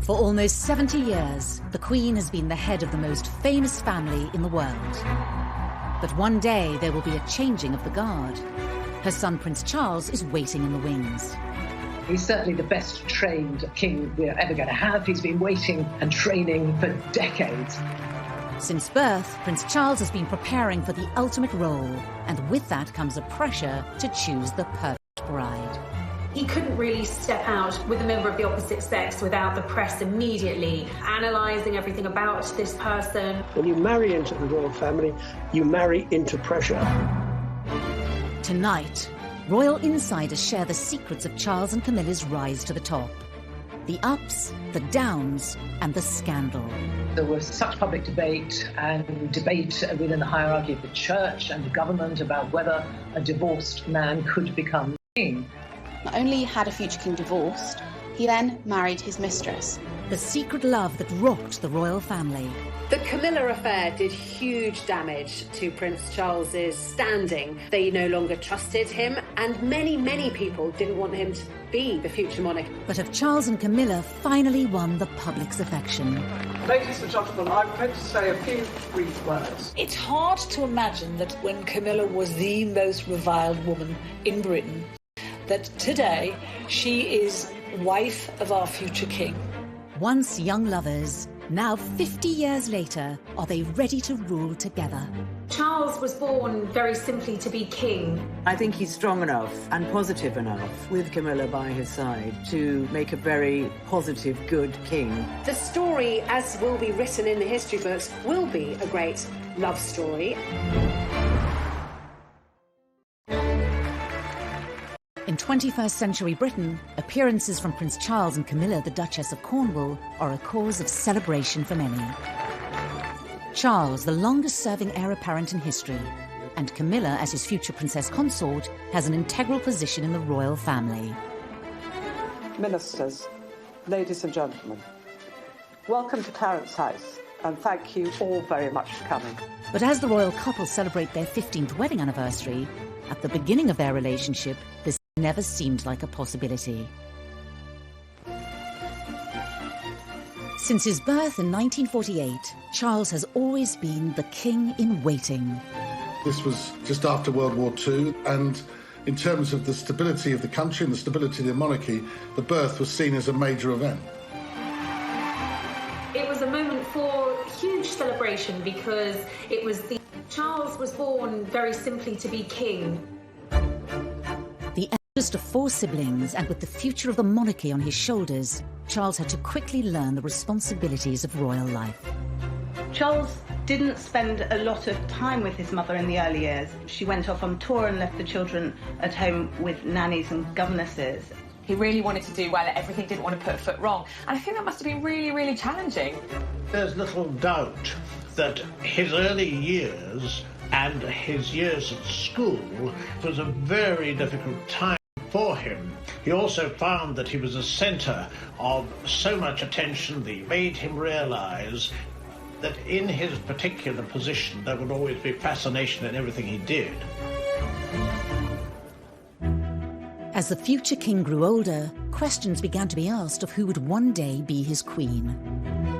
For almost 70 years, the Queen has been the head of the most famous family in the world. But one day there will be a changing of the guard. Her son Prince Charles is waiting in the wings. He's certainly the best trained king we're ever going to have. He's been waiting and training for decades. Since birth, Prince Charles has been preparing for the ultimate role, and with that comes a pressure to choose the perfect bride. He couldn't really step out with a member of the opposite sex without the press immediately analysing everything about this person. When you marry into the royal family, you marry into pressure. Tonight, royal insiders share the secrets of Charles and Camilla's rise to the top. The ups, the downs, and the scandal. There was such public debate within the hierarchy of the church and the government about whether a divorced man could become king. Not only had a future king divorced, he then married his mistress. The secret love that rocked the royal family. The Camilla affair did huge damage to Prince Charles's standing. They no longer trusted him, and many people didn't want him to be the future monarch. But have Charles and Camilla finally won the public's affection? Ladies and gentlemen, I'm going to say a few brief words. It's hard to imagine that when Camilla was the most reviled woman in Britain, that today she is wife of our future king. Once young lovers, now 50 years later, are they ready to rule together? Charles was born very simply to be king. I think he's strong enough and positive enough, with Camilla by his side, to make a very positive, good king. The story, as will be written in the history books, will be a great love story. In 21st century Britain, appearances from Prince Charles and Camilla, the Duchess of Cornwall, are a cause of celebration for many. Charles, the longest-serving heir apparent in history, and Camilla, as his future princess consort, has an integral position in the royal family. Ministers, ladies and gentlemen, welcome to Clarence House, and thank you all very much for coming. But as the royal couple celebrate their 15th wedding anniversary, at the beginning of their relationship, this never seemed like a possibility. Since his birth in 1948, Charles has always been the king in waiting. This was just after World War II, and in terms of the stability of the country and the stability of the monarchy, the birth was seen as a major event. It was a moment for huge celebration because Charles was born very simply to be king. The eldest of 4 siblings, and with the future of the monarchy on his shoulders, Charles had to quickly learn the responsibilities of royal life. Charles didn't spend a lot of time with his mother in the early years. She went off on tour and left the children at home with nannies and governesses. He really wanted to do well at everything, didn't want to put a foot wrong. And I think that must have been really challenging. There's little doubt that his early years and his years at school was a very difficult time for him. He also found that he was a centre of so much attention that made him realise that in his particular position there would always be fascination in everything he did. As the future king grew older, questions began to be asked of who would one day be his queen.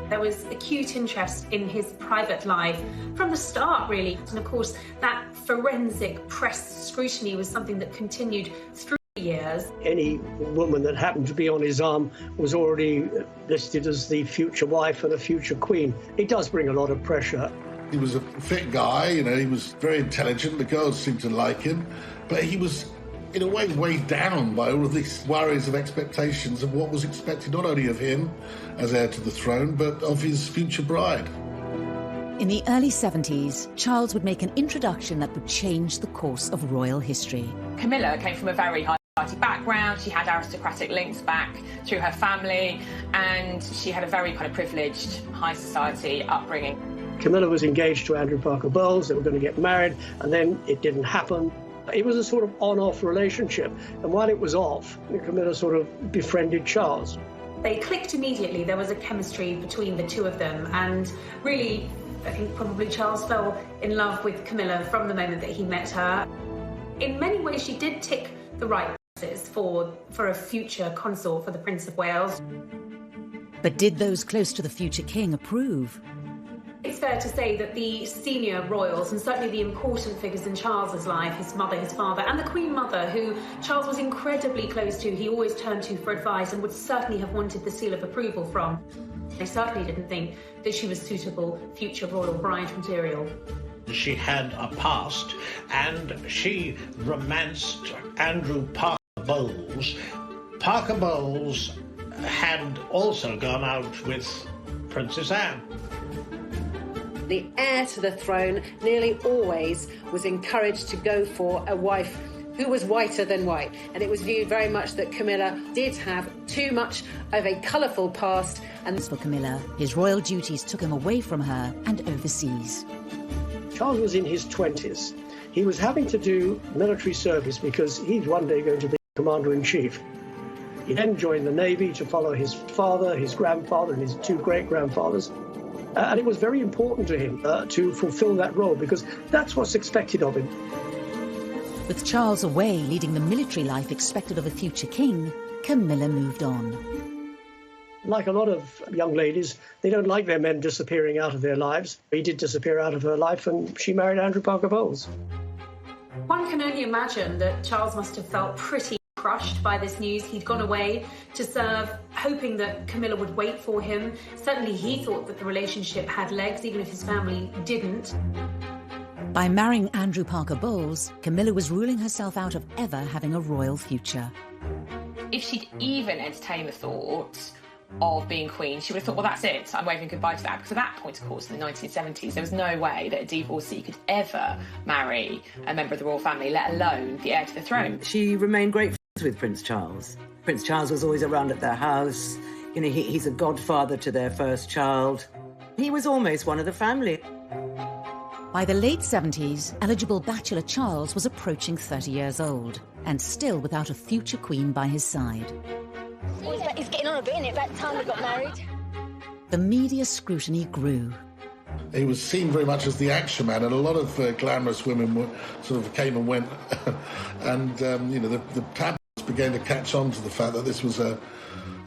There was acute interest in his private life from the start, really. And of course, that forensic press scrutiny was something that continued through the years. Any woman that happened to be on his arm was already listed as the future wife and a future queen. It does bring a lot of pressure. He was a fit guy, you know, he was very intelligent, the girls seemed to like him, but he was in a way weighed down by all of these worries of expectations of what was expected not only of him as heir to the throne, but of his future bride. In the early 70s, Charles would make an introduction that would change the course of royal history. Camilla came from a very high society background. She had aristocratic links back through her family, and she had a very kind of privileged high society upbringing. Camilla was engaged to Andrew Parker Bowles. They were going to get married, and then it didn't happen. It was a sort of on-off relationship, and while it was off, Camilla sort of befriended Charles. They clicked immediately. There was a chemistry between the two of them, and really, I think probably Charles fell in love with Camilla from the moment that he met her. In many ways, she did tick the right boxes for a future consort for the Prince of Wales. But did those close to the future king approve? It's fair to say that the senior royals, and certainly the important figures in Charles's life, his mother, his father, and the Queen Mother, who Charles was incredibly close to, he always turned to for advice and would certainly have wanted the seal of approval from. They certainly didn't think that she was suitable future royal bride material. She had a past, and she romanced Andrew Parker Bowles. Parker Bowles had also gone out with Princess Anne. The heir to the throne nearly always was encouraged to go for a wife who was whiter than white, and it was viewed very much that Camilla did have too much of a colourful past. And as for Camilla, his royal duties took him away from her and overseas. Charles was in his 20s. He was having to do military service because he's one day going to be commander-in-chief. He then joined the Navy to follow his father, his grandfather, and his two great-grandfathers. And it was very important to him to fulfill that role because that's what's expected of him. With Charles away leading the military life expected of a future king, Camilla moved on. Like a lot of young ladies, they don't like their men disappearing out of their lives. He did disappear out of her life and she married Andrew Parker Bowles. One can only imagine that Charles must have felt pretty crushed by this news. He'd gone away to serve, hoping that Camilla would wait for him. Certainly he thought that the relationship had legs, even if his family didn't. By marrying Andrew Parker Bowles, Camilla was ruling herself out of ever having a royal future. If she'd even entertained the thought of being queen, she would have thought, well, that's it, I'm waving goodbye to that. Because at that point, of course, in the 1970s, there was no way that a divorcee could ever marry a member of the royal family, let alone the heir to the throne. She remained great friends with Prince Charles. Prince Charles was always around at their house. You know, he's a godfather to their first child. He was almost one of the family. By the late 70s, eligible bachelor Charles was approaching 30 years old and still without a future queen by his side. He's getting on a bit, isn't it? About time we got married. The media scrutiny grew. He was seen very much as the action man, and a lot of glamorous women sort of came and went. And, you know, the tabloids began to catch on to the fact that this was a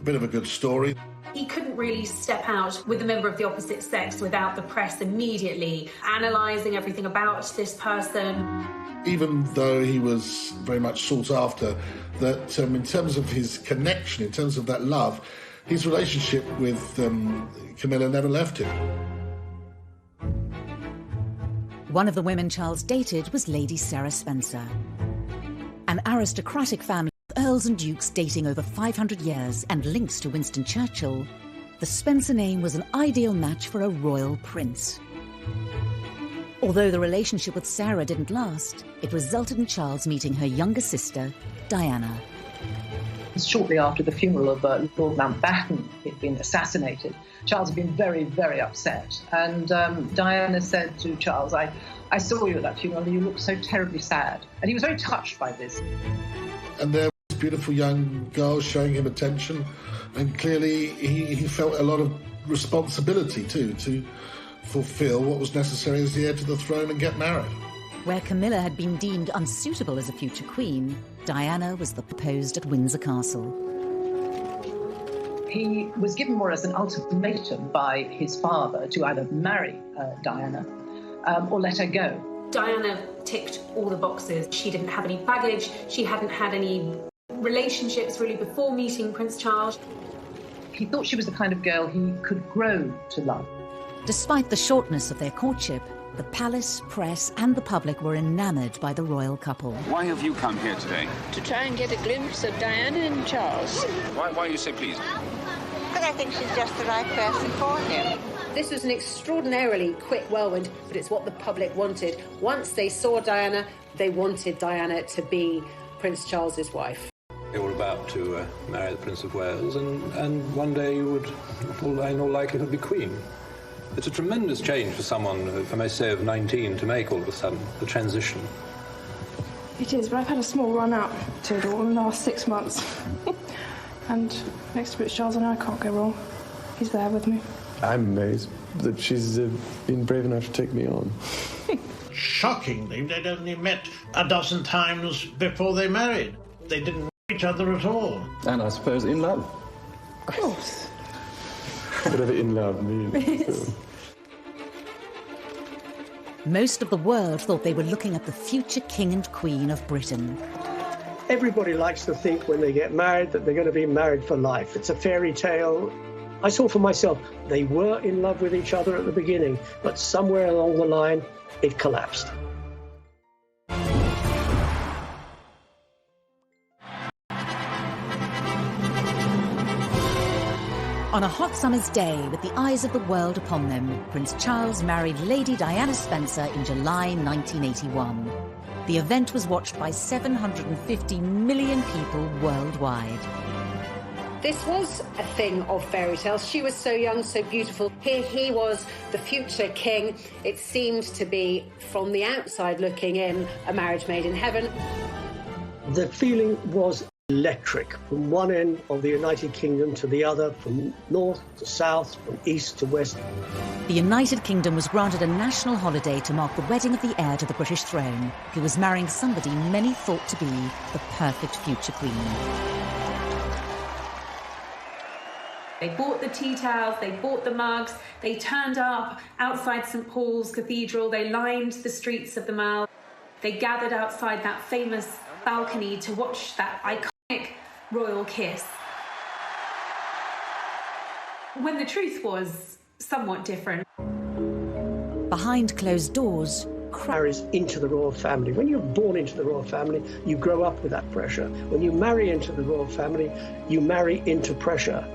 bit of a good story. He couldn't really step out with a member of the opposite sex without the press immediately analysing everything about this person. Even though he was very much sought after, that in terms of his connection, in terms of that love, his relationship with Camilla never left him. One of the women Charles dated was Lady Sarah Spencer. An aristocratic family with earls and dukes dating over 500 years and links to Winston Churchill, the Spencer name was an ideal match for a royal prince. Although the relationship with Sarah didn't last, it resulted in Charles meeting her younger sister, Diana. Shortly after the funeral of Lord Mountbatten had been assassinated, Charles had been very, very upset. And Diana said to Charles, I saw you at that funeral and you looked so terribly sad. And he was very touched by this. And there was beautiful young girls showing him attention. And clearly he felt a lot of responsibility too, to fulfill what was necessary as the heir to the throne and get married. Where Camilla had been deemed unsuitable as a future queen, Diana was the proposed at Windsor Castle. He was given more as an ultimatum by his father to either marry Diana or let her go. Diana ticked all the boxes. She didn't have any baggage. She hadn't had any relationships really before meeting Prince Charles. He thought she was the kind of girl he could grow to love. Despite the shortness of their courtship, the palace, press and the public were enamoured by the royal couple. Why have you come here today? To try and get a glimpse of Diana and Charles. Why are you so pleased? Because I think she's just the right person for him. This was an extraordinarily quick whirlwind, but it's what the public wanted. Once they saw Diana, they wanted Diana to be Prince Charles's wife. They were about to marry the Prince of Wales, and one day you would, in all likelihood, be Queen. It's a tremendous change for someone, if I may say, of 19 to make all of a sudden, the transition. It is, but I've had a small run out to it all in the last 6 months. And next to Prince Charles and I can't go wrong. He's there with me. I'm amazed that she's been brave enough to take me on. Shockingly, they'd only met a dozen times before they married. They didn't know each other at all. And I suppose in love. Of course. whatever in love means. Most of the world thought they were looking at the future king and queen of Britain. Everybody likes to think when they get married that they're going to be married for life. It's a fairy tale. I saw for myself, they were in love with each other at the beginning, but somewhere along the line, it collapsed. On a hot summer's day, with the eyes of the world upon them, Prince Charles married Lady Diana Spencer in July 1981. The event was watched by 750 million people worldwide. This was a thing of fairy tales. She was so young, so beautiful. Here he was, the future king. It seemed to be, from the outside looking in, a marriage made in heaven. The feeling was electric from one end of the United Kingdom to the other, from north to south, from east to west. The United Kingdom was granted a national holiday to mark the wedding of the heir to the British throne, who was marrying somebody many thought to be the perfect future queen. They bought the tea towels, they bought the mugs, they turned up outside St Paul's Cathedral, they lined the streets of the Mall, they gathered outside that famous balcony to watch that iconic royal kiss. When the truth was somewhat different. Behind closed doors, marries into the royal family. When you're born into the royal family, you grow up with that pressure. When you marry into the royal family, you marry into pressure.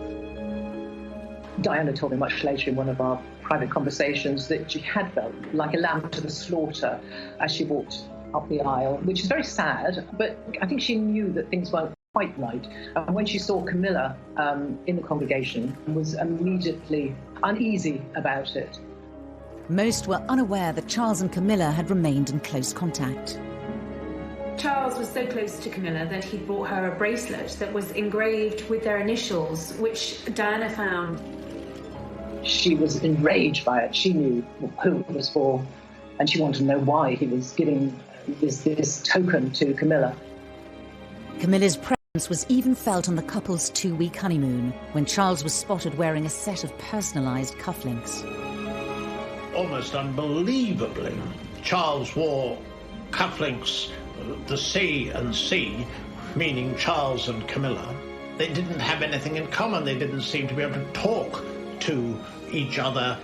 Diana told me much later in one of our private conversations that she had felt like a lamb to the slaughter as she walked up the aisle, which is very sad, but I think she knew that things weren't quite right. And when she saw Camilla in the congregation, was immediately uneasy about it. Most were unaware that Charles and Camilla had remained in close contact. Charles was so close to Camilla that he brought her a bracelet that was engraved with their initials, which Diana found. She was enraged by it. She knew who it was for, and she wanted to know why he was giving this token to Camilla. Camilla's presence was even felt on the couple's 2-week honeymoon, when Charles was spotted wearing a set of personalised cufflinks. Almost unbelievably, Charles wore cufflinks, the C and C, meaning Charles and Camilla. They didn't have anything in common. They didn't seem to be able to talk to each other.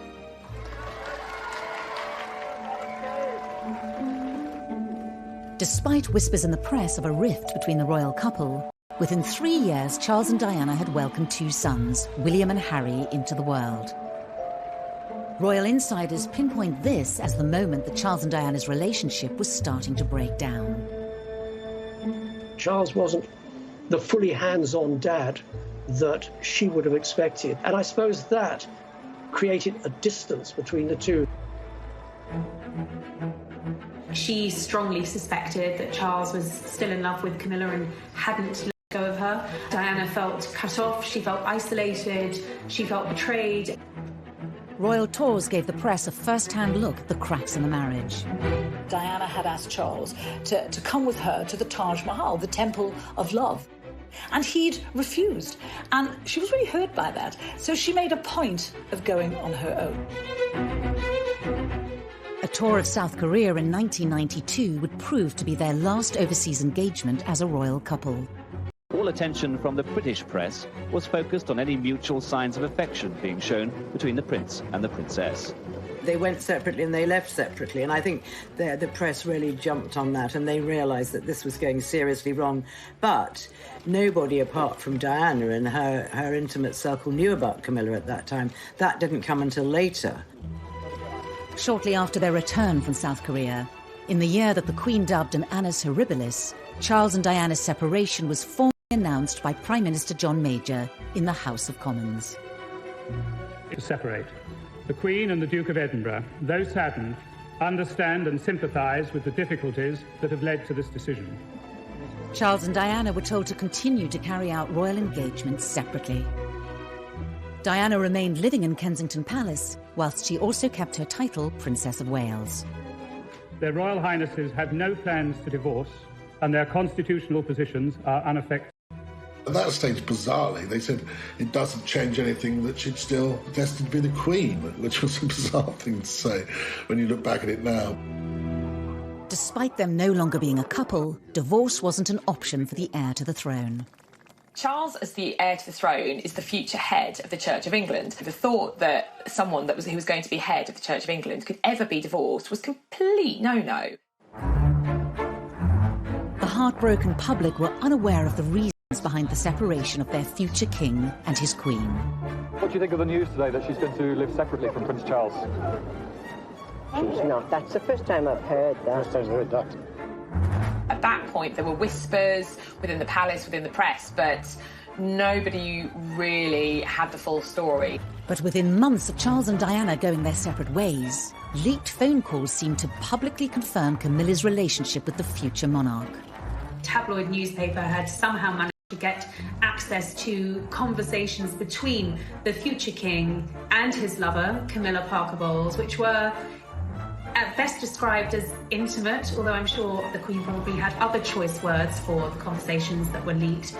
Despite whispers in the press of a rift between the royal couple, within 3 years, Charles and Diana had welcomed 2 sons, William and Harry, into the world. Royal insiders pinpoint this as the moment that Charles and Diana's relationship was starting to break down. Charles wasn't the fully hands-on dad that she would have expected, and I suppose that created a distance between the two. She strongly suspected that Charles was still in love with Camilla and hadn't let go of her. Diana felt cut off, she felt isolated, she felt betrayed. Royal tours gave the press a first-hand look at the cracks in the marriage. Diana had asked Charles to come with her to the Taj Mahal, the Temple of Love. And he'd refused. And she was really hurt by that. So she made a point of going on her own. A tour of South Korea in 1992 would prove to be their last overseas engagement as a royal couple. All attention from the British press was focused on any mutual signs of affection being shown between the prince and the princess. They went separately and they left separately, and I think the press really jumped on that and they realised that this was going seriously wrong. But nobody apart from Diana and her intimate circle knew about Camilla at that time. That didn't come until later. Shortly after their return from South Korea, in the year that the Queen dubbed an annus horribilis, Charles and Diana's separation was formally announced by Prime Minister John Major in the House of Commons. To separate. The Queen and the Duke of Edinburgh, though saddened, understand and sympathise with the difficulties that have led to this decision. Charles and Diana were told to continue to carry out royal engagements separately. Diana remained living in Kensington Palace, whilst she also kept her title Princess of Wales. Their Royal Highnesses have no plans to divorce, and their constitutional positions are unaffected. At that stage, bizarrely, they said it doesn't change anything, that she's still destined to be the Queen, which was a bizarre thing to say when you look back at it now. Despite them no longer being a couple, divorce wasn't an option for the heir to the throne. Charles, as the heir to the throne, is the future head of the Church of England. The thought that someone who was going to be head of the Church of England could ever be divorced was complete no-no. The heartbroken public were unaware of the reasons behind the separation of their future king and his queen. What do you think of the news today that she's going to live separately from Prince Charles? She's not. That's the first time I've heard that. First time I've heard that. At that point, there were whispers within the palace, within the press, but nobody really had the full story. But within months of Charles and Diana going their separate ways, leaked phone calls seemed to publicly confirm Camilla's relationship with the future monarch. Tabloid newspaper had somehow managed to get access to conversations between the future king and his lover, Camilla Parker Bowles, which were at best described as intimate, although I'm sure the Queen probably had other choice words for the conversations that were leaked.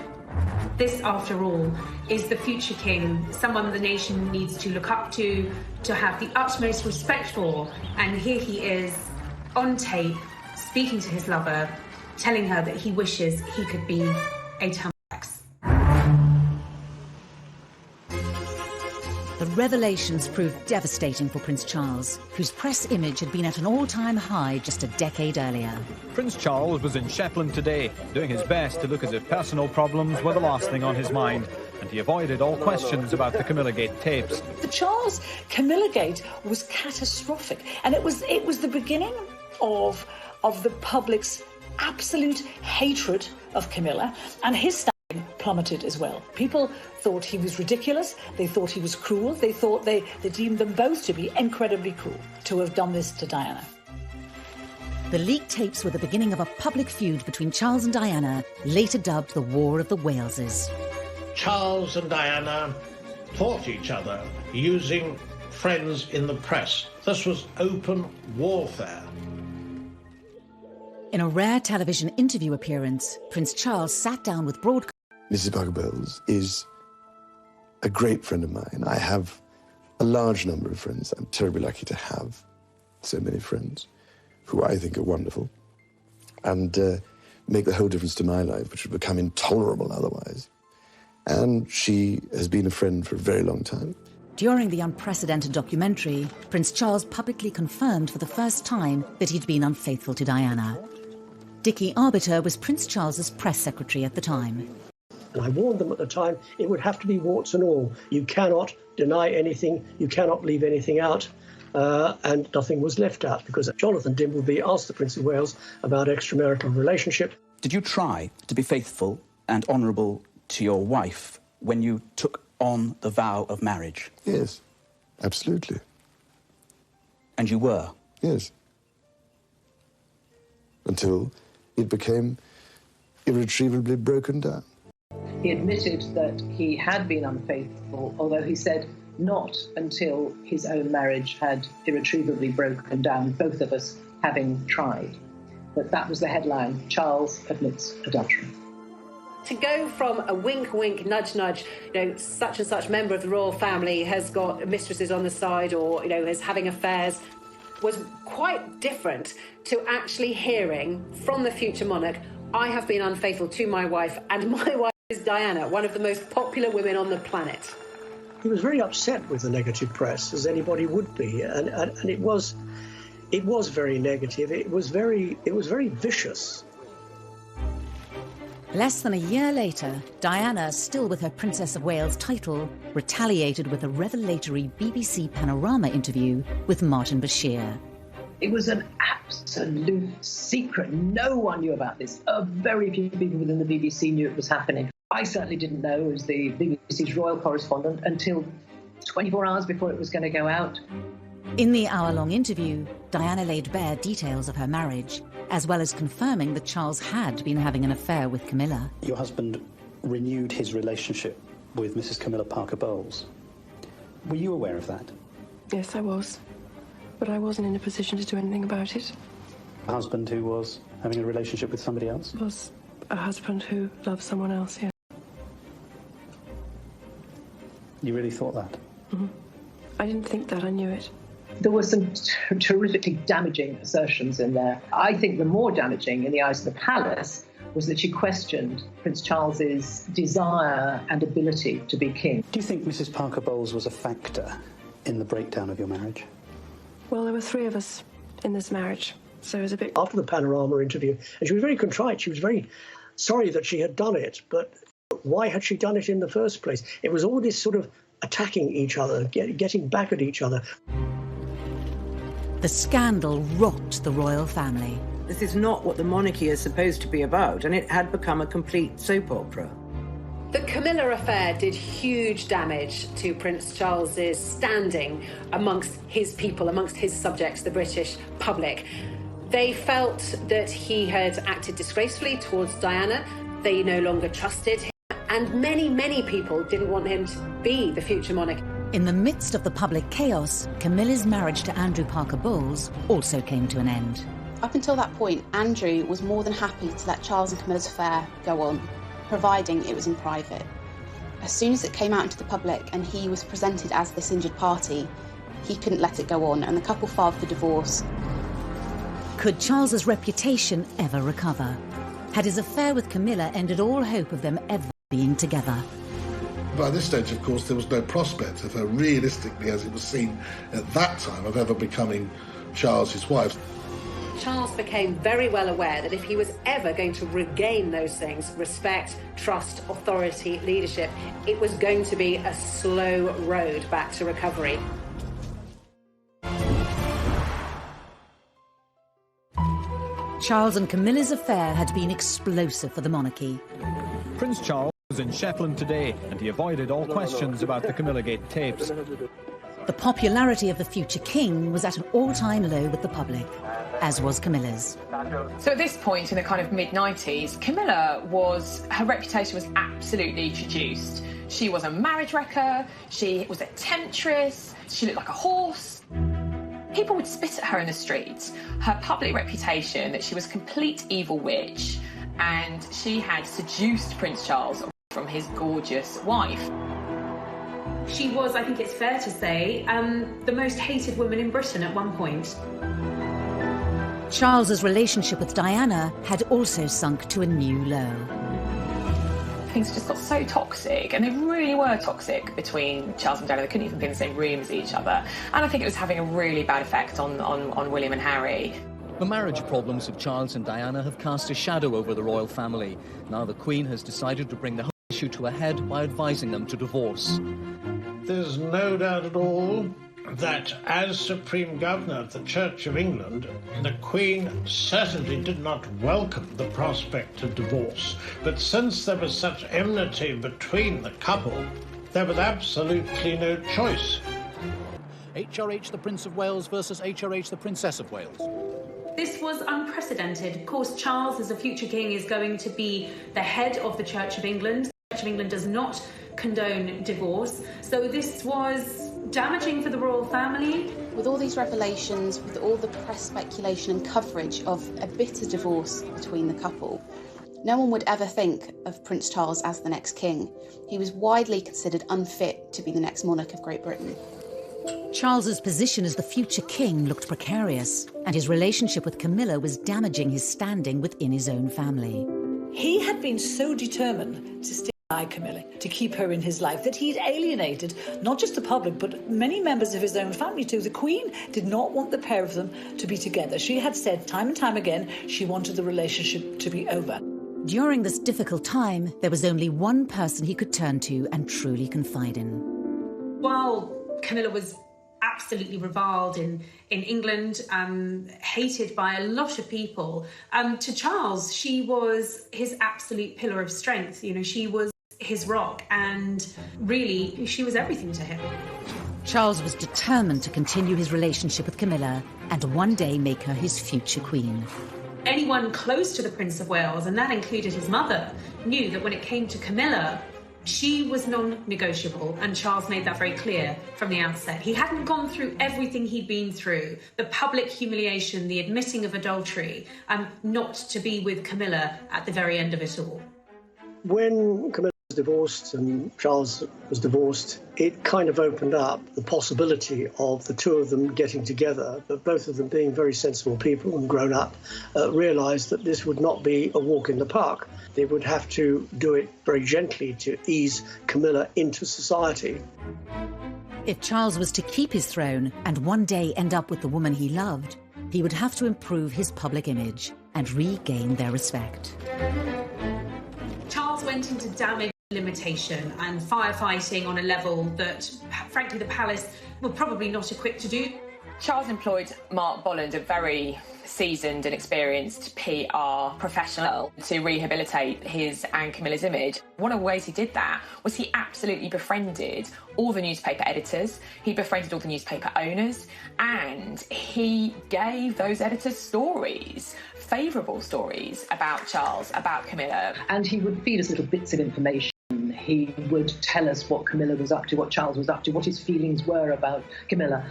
This, after all, is the future king, someone the nation needs to look up to have the utmost respect for. And here he is, on tape, speaking to his lover, telling her that he wishes he could be a Tampax. The revelations proved devastating for Prince Charles, whose press image had been at an all-time high just a decade earlier. Prince Charles was in Shetland today, doing his best to look as if personal problems were the last thing on his mind, and he avoided all questions about the Camilla Gate tapes. The Charles-Camilla Gate was catastrophic, and it was the beginning of the public's absolute hatred of Camilla, and his standing plummeted as well. People thought he was ridiculous, they thought he was cruel, they deemed them both to be incredibly cruel to have done this to Diana. The leaked tapes were the beginning of a public feud between Charles and Diana, later dubbed the War of the Waleses. Charles and Diana fought each other using friends in the press. This was open warfare. In a rare television interview appearance, Prince Charles sat down with broadcasters. Mrs. Parker Bowles is a great friend of mine. I have a large number of friends. I'm terribly lucky to have so many friends who I think are wonderful and make the whole difference to my life, which would become intolerable otherwise. And she has been a friend for a very long time. During the unprecedented documentary, Prince Charles publicly confirmed for the first time that he'd been unfaithful to Diana. Dickie Arbiter was Prince Charles's press secretary at the time. And I warned them at the time, it would have to be warts and all. You cannot deny anything, you cannot leave anything out, and nothing was left out, because Jonathan Dimbleby asked the Prince of Wales about extramarital relationship. Did you try to be faithful and honourable to your wife when you took on the vow of marriage? Yes, absolutely. And you were? Yes. Until it became irretrievably broken down. He admitted that he had been unfaithful, although he said not until his own marriage had irretrievably broken down, both of us having tried. But that was the headline: Charles admits adultery. To go from a wink, wink, nudge, nudge, such and such member of the royal family has got mistresses on the side or, is having affairs, was quite different to actually hearing from the future monarch, I have been unfaithful to my wife, and my wife is Diana, one of the most popular women on the planet. He was very upset with the negative press, as anybody would be, and it was very negative. It was very vicious. Less than a year later, Diana, still with her Princess of Wales title, retaliated with a revelatory BBC Panorama interview with Martin Bashir. It was an absolute secret. No one knew about this. Very few people within the BBC knew it was happening. I certainly didn't know, as the BBC's royal correspondent, until 24 hours before it was going to go out. In the hour-long interview, Diana laid bare details of her marriage, as well as confirming that Charles had been having an affair with Camilla. Your husband renewed his relationship with Mrs. Camilla Parker Bowles. Were you aware of that? Yes, I was. But I wasn't in a position to do anything about it. A husband who was having a relationship with somebody else? Was a husband who loved someone else, yes. You really thought that? Mm-hmm. I didn't think that, I knew it. There were some terrifically damaging assertions in there. I think the more damaging in the eyes of the palace was that she questioned Prince Charles's desire and ability to be king. Do you think Mrs. Parker Bowles was a factor in the breakdown of your marriage? Well, there were 3 of us in this marriage, so it was a bit... After the Panorama interview, and she was very contrite, she was very sorry that she had done it, but why had she done it in the first place? It was all this sort of attacking each other, getting back at each other. The scandal rocked the royal family. This is not what the monarchy is supposed to be about, and it had become a complete soap opera. The Camilla affair did huge damage to Prince Charles's standing amongst his people, amongst his subjects, the British public. They felt that he had acted disgracefully towards Diana. They no longer trusted him, and many, many people didn't want him to be the future monarch. In the midst of the public chaos, Camilla's marriage to Andrew Parker Bowles also came to an end. Up until that point, Andrew was more than happy to let Charles and Camilla's affair go on, providing it was in private. As soon as it came out into the public and he was presented as this injured party, he couldn't let it go on, and the couple filed for divorce. Could Charles's reputation ever recover? Had his affair with Camilla ended all hope of them ever being together? By this stage, of course, there was no prospect of her, realistically, as it was seen at that time, of ever becoming Charles's wife. Charles became very well aware that if he was ever going to regain those things, respect, trust, authority, leadership, it was going to be a slow road back to recovery. Charles and Camilla's affair had been explosive for the monarchy. Prince Charles was in Shetland today, and he avoided all questions about the Camillagate tapes. The popularity of the future king was at an all-time low with the public, as was Camilla's. So at this point in the kind of mid-90s, Camilla her reputation was absolutely traduced. She was a marriage wrecker, she was a temptress, she looked like a horse. People would spit at her in the streets. Her public reputation that she was a complete evil witch, and she had seduced Prince Charles from his gorgeous wife. She was, I think it's fair to say, the most hated woman in Britain at one point. Charles's relationship with Diana had also sunk to a new low. Things just got so toxic, and they really were toxic between Charles and Diana. They couldn't even be in the same room as each other. And I think it was having a really bad effect on William and Harry. The marriage problems of Charles and Diana have cast a shadow over the royal family. Now the Queen has decided to bring the whole issue to a head by advising them to divorce. There's no doubt at all that as Supreme Governor of the Church of England, the Queen certainly did not welcome the prospect of divorce. But since there was such enmity between the couple, there was absolutely no choice. HRH the Prince of Wales versus HRH the Princess of Wales. This was unprecedented. Of course, Charles, as a future king, is going to be the head of the Church of England. The Church of England does not condone divorce, so this was damaging for the royal family. With all these revelations, with all the press speculation and coverage of a bitter divorce between the couple, no one would ever think of Prince Charles as the next king. He was widely considered unfit to be the next monarch of Great Britain. Charles's position as the future king looked precarious, and his relationship with Camilla was damaging his standing within his own family. He had been so determined to stay by Camilla, to keep her in his life, that he'd alienated not just the public, but many members of his own family too. The Queen did not want the pair of them to be together. She had said time and time again she wanted the relationship to be over. During this difficult time, there was only one person he could turn to and truly confide in. While Camilla was absolutely reviled in England, hated by a lot of people, to Charles, she was his absolute pillar of strength. You know, she was his rock, and really, she was everything to him. Charles was determined to continue his relationship with Camilla and one day make her his future queen. Anyone close to the Prince of Wales, and that included his mother, knew that when it came to Camilla, she was non-negotiable, and Charles made that very clear from the outset. He hadn't gone through everything he'd been through, the public humiliation, the admitting of adultery, not to be with Camilla at the very end of it all. When Camilla was divorced and Charles was divorced, it kind of opened up the possibility of the two of them getting together, but both of them being very sensible people and grown up, realised that this would not be a walk in the park. They would have to do it very gently to ease Camilla into society. If Charles was to keep his throne and one day end up with the woman he loved, he would have to improve his public image and regain their respect. Charles went into damage limitation and firefighting on a level that, frankly, the palace were probably not equipped to do. Charles employed Mark Bolland, a very seasoned and experienced PR professional, to rehabilitate his and Camilla's image. One of the ways he did that was he absolutely befriended all the newspaper editors, he befriended all the newspaper owners, and he gave those editors stories, favourable stories about Charles, about Camilla. And he would feed us little bits of information. He would tell us what Camilla was up to, what Charles was up to, what his feelings were about Camilla.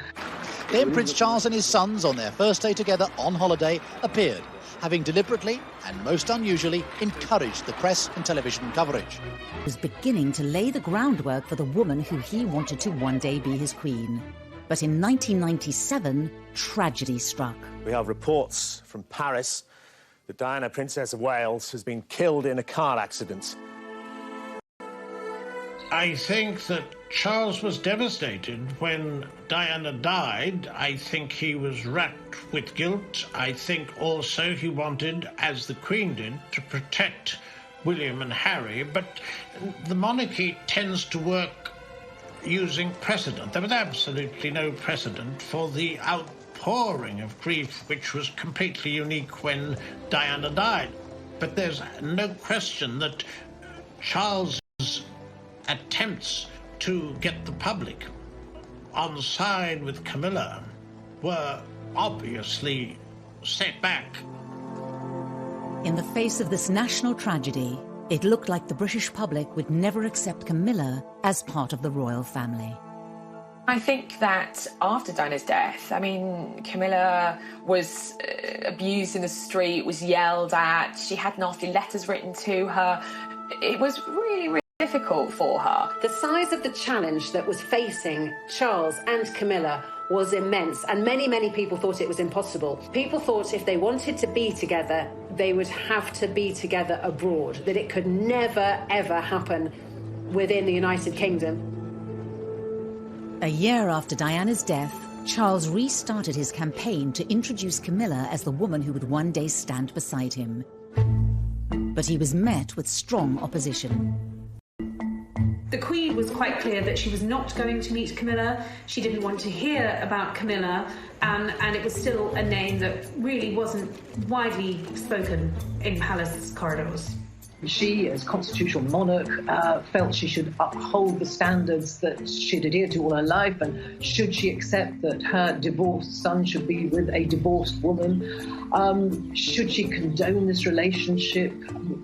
Then Prince Charles and his sons, on their first day together on holiday, appeared, having deliberately and most unusually encouraged the press and television coverage. He was beginning to lay the groundwork for the woman who he wanted to one day be his queen. But in 1997, tragedy struck. We have reports from Paris that Diana, Princess of Wales, has been killed in a car accident. I think that Charles was devastated when Diana died. I think he was racked with guilt. I think also he wanted, as the Queen did, to protect William and Harry. But the monarchy tends to work using precedent. There was absolutely no precedent for the outpouring of grief, which was completely unique when Diana died. But there's no question that Charles' attempts to get the public on side with Camilla were obviously set back. In the face of this national tragedy, it looked like the British public would never accept Camilla as part of the royal family. I think that after Diana's death, I mean, Camilla was abused in the street, was yelled at, she had nasty letters written to her. It was really difficult for her. The size of the challenge that was facing Charles and Camilla was immense, and many people thought it was impossible. People thought if they wanted to be together, they would have to be together abroad, that it could never, ever happen within the United Kingdom. A year after Diana's death, Charles restarted his campaign to introduce Camilla as the woman who would one day stand beside him. But he was met with strong opposition. The Queen was quite clear that she was not going to meet Camilla. She didn't want to hear about Camilla, and it was still a name that really wasn't widely spoken in palace corridors. She, as constitutional monarch, felt she should uphold the standards that she'd adhered to all her life, and should she accept that her divorced son should be with a divorced woman? Should she condone this relationship?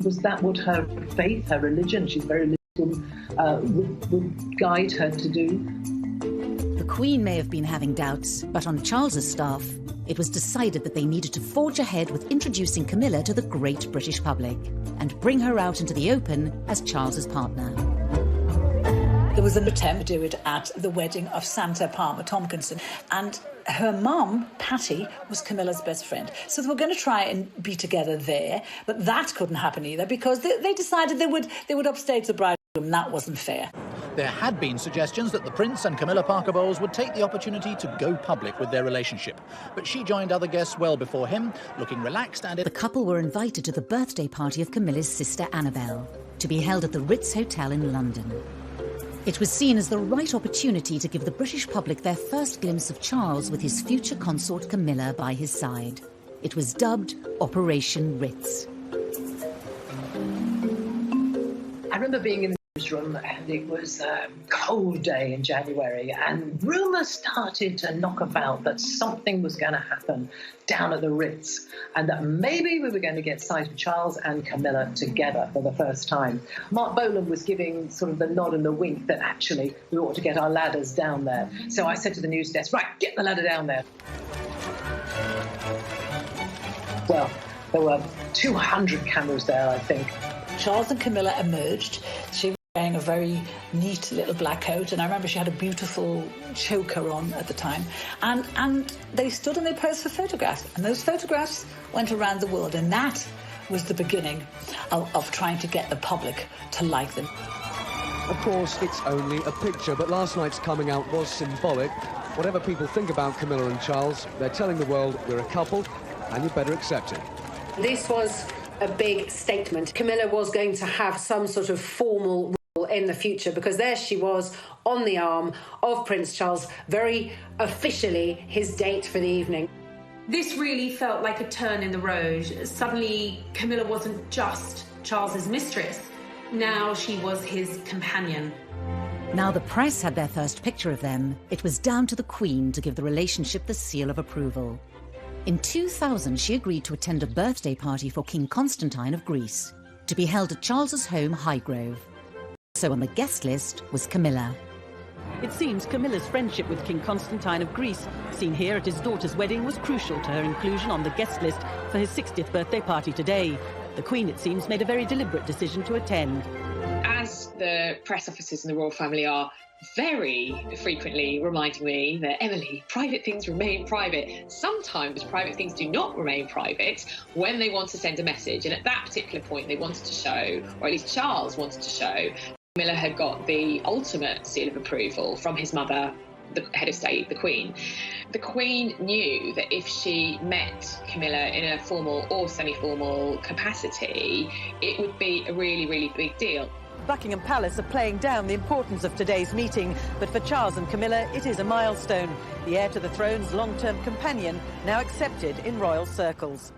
Was that what her faith, her religion, she's very religious, would guide her to do? The Queen may have been having doubts, but on Charles's staff, it was decided that they needed to forge ahead with introducing Camilla to the great British public and bring her out into the open as Charles's partner. There was an attempt to do it at the wedding of Santa Palmer Tompkinson, and her mum, Patty, was Camilla's best friend. So they were going to try and be together there, but that couldn't happen either because they decided they would upstage the bride. And that wasn't fair. There had been suggestions that the Prince and Camilla Parker Bowles would take the opportunity to go public with their relationship. But she joined other guests well before him, looking relaxed and... The couple were invited to the birthday party of Camilla's sister Annabelle, to be held at the Ritz Hotel in London. It was seen as the right opportunity to give the British public their first glimpse of Charles with his future consort Camilla by his side. It was dubbed Operation Ritz. I remember being in the newsroom, and it was a cold day in January, and rumours started to knock about that something was going to happen down at the Ritz, and that maybe we were going to get sight of Charles and Camilla together for the first time. Mark Bolland was giving sort of the nod and the wink that actually we ought to get our ladders down there. So I said to the news desk, right, get the ladder down there. Well, there were 200 cameras there, I think. Charles and Camilla emerged. She was wearing a very neat little black coat, and I remember she had a beautiful choker on at the time. And they stood and they posed for photographs, and those photographs went around the world, and that was the beginning of trying to get the public to like them. Of course, it's only a picture, but last night's coming out was symbolic. Whatever people think about Camilla and Charles, they're telling the world we're a couple, and you better accept it. This was a big statement. Camilla was going to have some sort of formal role in the future, because there she was on the arm of Prince Charles, very officially his date for the evening. This really felt like a turn in the road. Suddenly, Camilla wasn't just Charles's mistress. Now she was his companion. Now the press had their first picture of them, it was down to the Queen to give the relationship the seal of approval. In 2000, she agreed to attend a birthday party for King Constantine of Greece, to be held at Charles's home, Highgrove. So on the guest list was Camilla. It seems Camilla's friendship with King Constantine of Greece, seen here at his daughter's wedding, was crucial to her inclusion on the guest list for his 60th birthday party today. The Queen, it seems, made a very deliberate decision to attend. As the press officers in the royal family are very frequently reminding me that, Emily, private things remain private. Sometimes private things do not remain private when they want to send a message. And at that particular point, they wanted to show, or at least Charles wanted to show, Camilla had got the ultimate seal of approval from his mother, the head of state, the Queen. The Queen knew that if she met Camilla in a formal or semi-formal capacity, it would be a really, really big deal. Buckingham Palace are playing down the importance of today's meeting, but for Charles and Camilla, it is a milestone. The heir to the throne's long-term companion, now accepted in royal circles.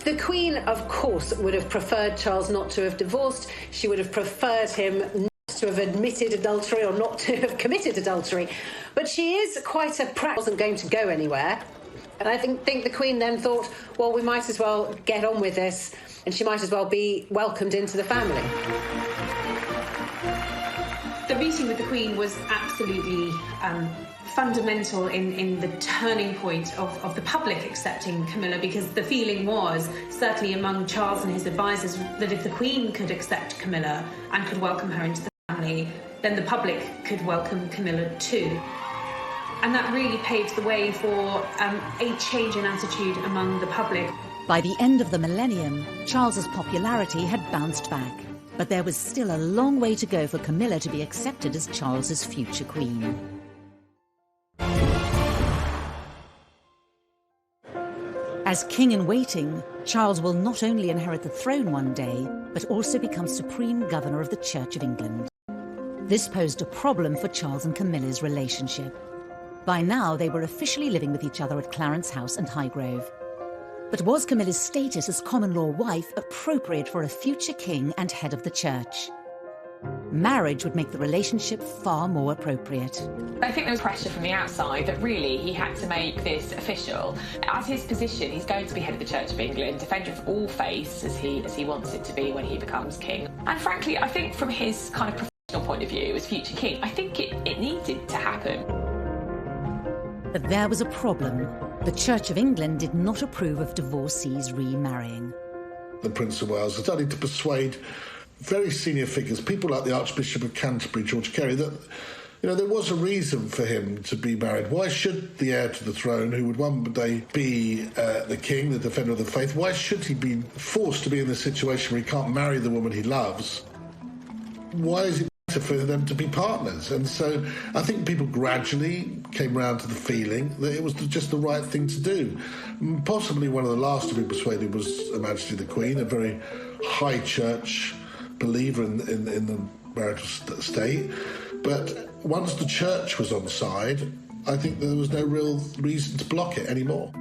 The Queen, of course, would have preferred Charles not to have divorced. She would have preferred him not to have admitted adultery or not to have committed adultery. But she is quite a wasn't going to go anywhere. And I think the Queen then thought, well, we might as well get on with this, and she might as well be welcomed into the family. The meeting with the Queen was absolutely fundamental in the turning point of the public accepting Camilla, because the feeling was, certainly among Charles and his advisors, that if the Queen could accept Camilla and could welcome her into the family, then the public could welcome Camilla too. And that really paved the way for a change in attitude among the public. By the end of the millennium, Charles's popularity had bounced back. But there was still a long way to go for Camilla to be accepted as Charles's future queen. As king-in-waiting, Charles will not only inherit the throne one day, but also become supreme governor of the Church of England. This posed a problem for Charles and Camilla's relationship. By now, they were officially living with each other at Clarence House and Highgrove. But was Camilla's status as common-law wife appropriate for a future king and head of the church? Marriage would make the relationship far more appropriate. I think there was pressure from the outside that really he had to make this official. As his position, he's going to be head of the Church of England, defender of all faiths as he wants it to be when he becomes king. And frankly, I think from his kind of professional point of view as future king, I think it needed to happen. But there was a problem. The Church of England did not approve of divorcees remarrying. The Prince of Wales started to persuade very senior figures, people like the Archbishop of Canterbury, George Carey, that there was a reason for him to be married. Why should the heir to the throne, who would one day be the king, the defender of the faith, why should he be forced to be in the situation where he can't marry the woman he loves? Why is it better for them to be partners? And so I think people gradually came round to the feeling that it was just the right thing to do. Possibly one of the last to be persuaded was Her Majesty the Queen, a very high church believer in the marital state. But once the church was on side, I think there was no real reason to block it anymore.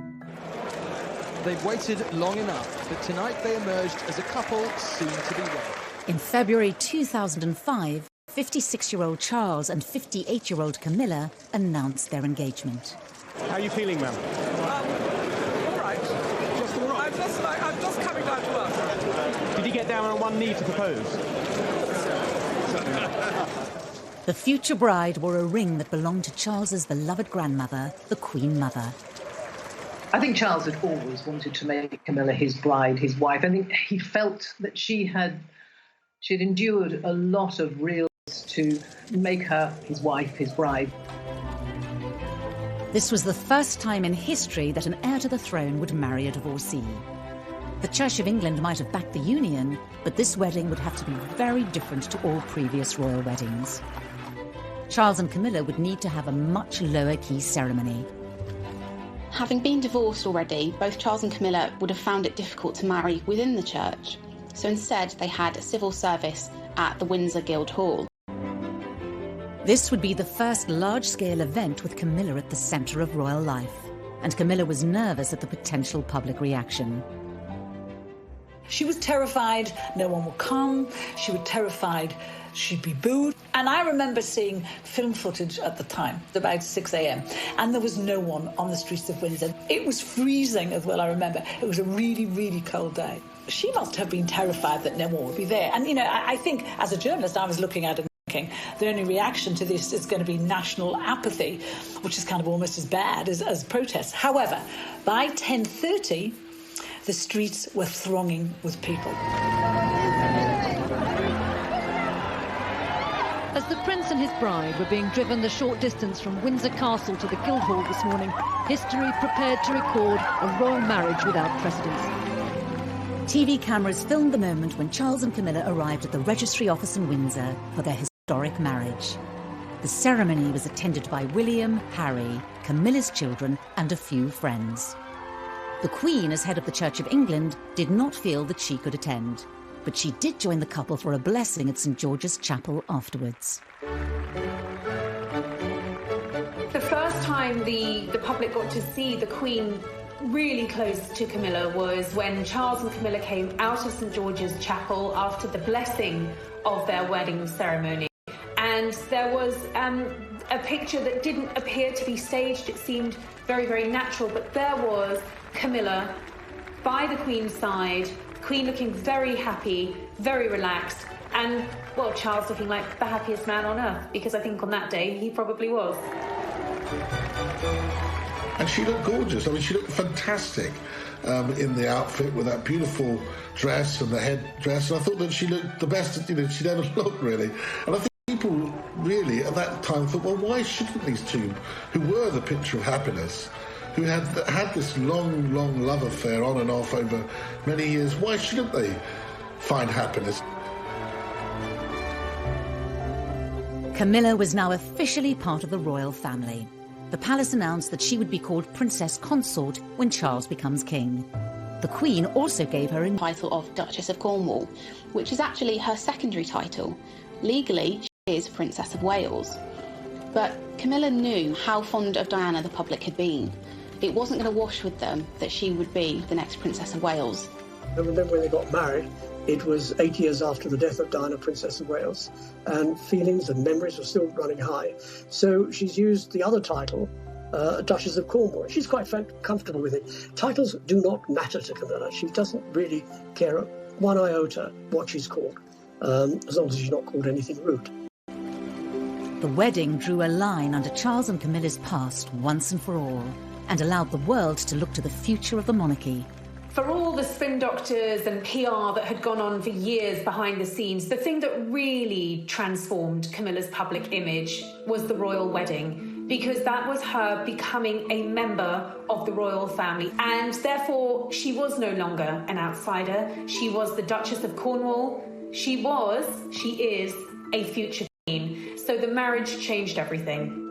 They've waited long enough, but tonight they emerged as a couple soon to be wed. In February 2005, 56-year-old Charles and 58-year-old Camilla announced their engagement. How are you feeling, ma'am? All right. Just all right? I'm just coming down to work. Did you get down on one knee to propose? The future bride wore a ring that belonged to Charles's beloved grandmother, the Queen Mother. I think Charles had always wanted to make Camilla his bride, his wife. I think he felt that she had She'd endured a lot of real to make her his wife, his bride. This was the first time in history that an heir to the throne would marry a divorcee. The Church of England might have backed the union, but this wedding would have to be very different to all previous royal weddings. Charles and Camilla would need to have a much lower-key ceremony. Having been divorced already, both Charles and Camilla would have found it difficult to marry within the church. So instead, they had a civil service at the Windsor Guildhall. This would be the first large-scale event with Camilla at the centre of royal life, and Camilla was nervous at the potential public reaction. She was terrified no one would come. She was terrified she'd be booed. And I remember seeing film footage at the time, about 6 a.m, and there was no one on the streets of Windsor. It was freezing as well, I remember. It was a really, really cold day. She must have been terrified that no one would be there. And, you know, I think as a journalist, I was looking at it thinking the only reaction to this is going to be national apathy, which is kind of almost as bad as protests. However, by 10:30, the streets were thronging with people. As the Prince and his bride were being driven the short distance from Windsor Castle to the Guildhall this morning, history prepared to record a royal marriage without precedent. TV cameras filmed the moment when Charles and Camilla arrived at the registry office in Windsor for their historic marriage. The ceremony was attended by William, Harry, Camilla's children, and a few friends. The Queen, as head of the Church of England, did not feel that she could attend, but she did join the couple for a blessing at St George's Chapel afterwards. The first time the public got to see the Queen really close to Camilla was when Charles and Camilla came out of St George's Chapel after the blessing of their wedding ceremony. And there was a picture that didn't appear to be staged. It seemed very, very natural, but there was Camilla by the Queen's side, Queen looking very happy, very relaxed, and, well, Charles looking like the happiest man on earth, because I think on that day he probably was. And she looked gorgeous. I mean, she looked fantastic in the outfit with that beautiful dress and the headdress. And I thought that she looked the best, she'd ever looked, really. And I think people really at that time thought, well, why shouldn't these two, who were the picture of happiness, who had this long, long love affair on and off over many years, why shouldn't they find happiness? Camilla was now officially part of the royal family. The palace announced that she would be called Princess Consort when Charles becomes king. The Queen also gave her a title of Duchess of Cornwall, which is actually her secondary title. Legally, she is Princess of Wales. But Camilla knew how fond of Diana the public had been. It wasn't going to wash with them that she would be the next Princess of Wales. I remember when they got married, it was 8 years after the death of Diana, Princess of Wales, and feelings and memories were still running high. So she's used the other title, Duchess of Cornwall. She's quite comfortable with it. Titles do not matter to Camilla. She doesn't really care one iota what she's called, as long as she's not called anything rude. The wedding drew a line under Charles and Camilla's past once and for all, and allowed the world to look to the future of the monarchy. For all the spin doctors and PR that had gone on for years behind the scenes, the thing that really transformed Camilla's public image was the royal wedding, because that was her becoming a member of the royal family. And therefore, she was no longer an outsider. She was the Duchess of Cornwall. She is a future queen. So the marriage changed everything.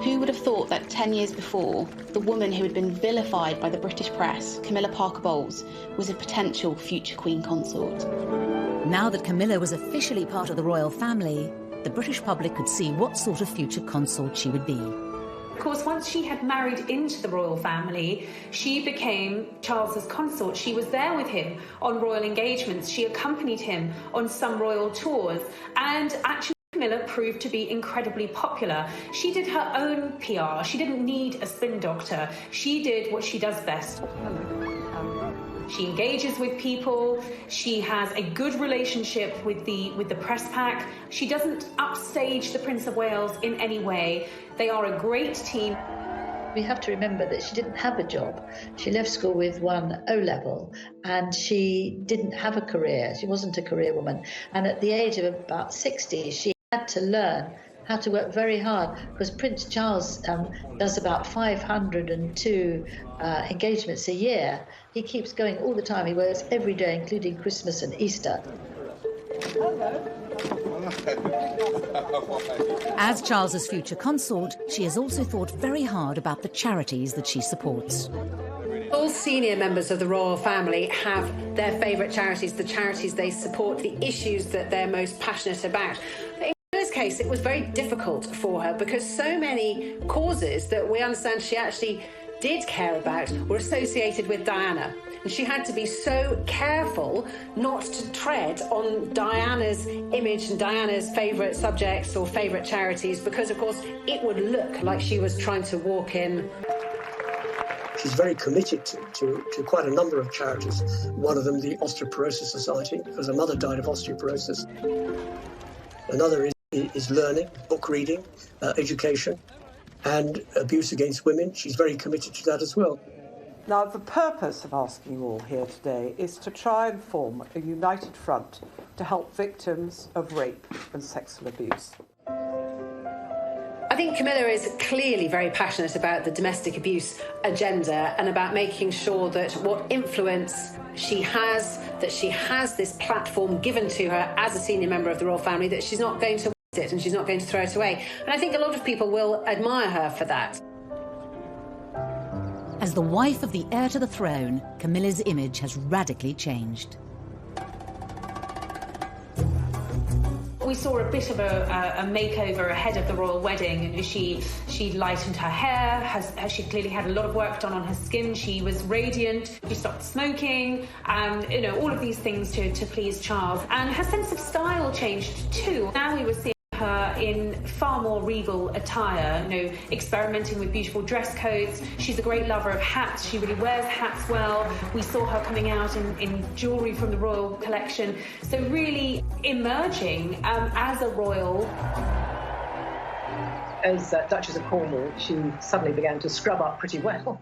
Who would have thought that 10 years before, the woman who had been vilified by the British press, Camilla Parker Bowles, was a potential future Queen Consort? Now that Camilla was officially part of the royal family, the British public could see what sort of future consort she would be. Of course, once she had married into the royal family, she became Charles's consort. She was there with him on royal engagements. She accompanied him on some royal tours, and actually Camilla proved to be incredibly popular. She did her own PR. She didn't need a spin doctor. She did what she does best. She engages with people. She has a good relationship with the press pack. She doesn't upstage the Prince of Wales in any way. They are a great team. We have to remember that she didn't have a job. She left school with 1 O-level and she didn't have a career. She wasn't a career woman. And at the age of about 60, she had to learn how to work very hard, because Prince Charles does about 502 engagements a year. He keeps going all the time. He works every day, including Christmas and Easter. As Charles's future consort, she has also thought very hard about the charities that she supports. All senior members of the royal family have their favourite charities, the charities they support, the issues that they're most passionate about. In Camilla's case, it was very difficult for her because so many causes that we understand she actually did care about were associated with Diana. And she had to be so careful not to tread on Diana's image and Diana's favourite subjects or favourite charities, because, of course, it would look like she was trying to walk in. She's very committed to quite a number of charities. One of them, the Osteoporosis Society, because her mother died of osteoporosis. Another is learning, book reading, education, and abuse against women. She's very committed to that as well. Now, the purpose of asking you all here today is to try and form a united front to help victims of rape and sexual abuse. I think Camilla is clearly very passionate about the domestic abuse agenda and about making sure that what influence she has, that she has this platform given to her as a senior member of the royal family, that she's not going to waste it and she's not going to throw it away. And I think a lot of people will admire her for that. As the wife of the heir to the throne, Camilla's image has radically changed. We saw a bit of a makeover ahead of the royal wedding. She lightened her hair, she clearly had a lot of work done on her skin. She was radiant, she stopped smoking, and all of these things to please Charles. And her sense of style changed too. Now we were seeing her in far more regal attire, experimenting with beautiful dress codes. She's a great lover of hats. She really wears hats well. We saw her coming out in jewellery from the royal collection. So really emerging as a royal. As Duchess of Cornwall, she suddenly began to scrub up pretty well.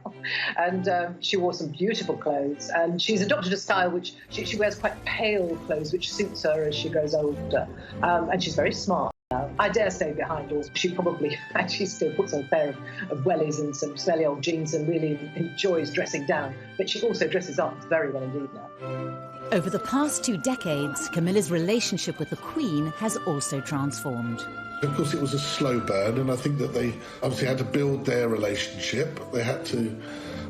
And she wore some beautiful clothes. And she's adopted a style which she wears quite pale clothes, which suits her as she grows older. And she's very smart. I dare say behind doors, she probably actually still puts on a pair of wellies and some smelly old jeans and really enjoys dressing down. But she also dresses up very well indeed now. Over the past 2 decades, Camilla's relationship with the Queen has also transformed. Of course, it was a slow burn, and I think that they obviously had to build their relationship. They had to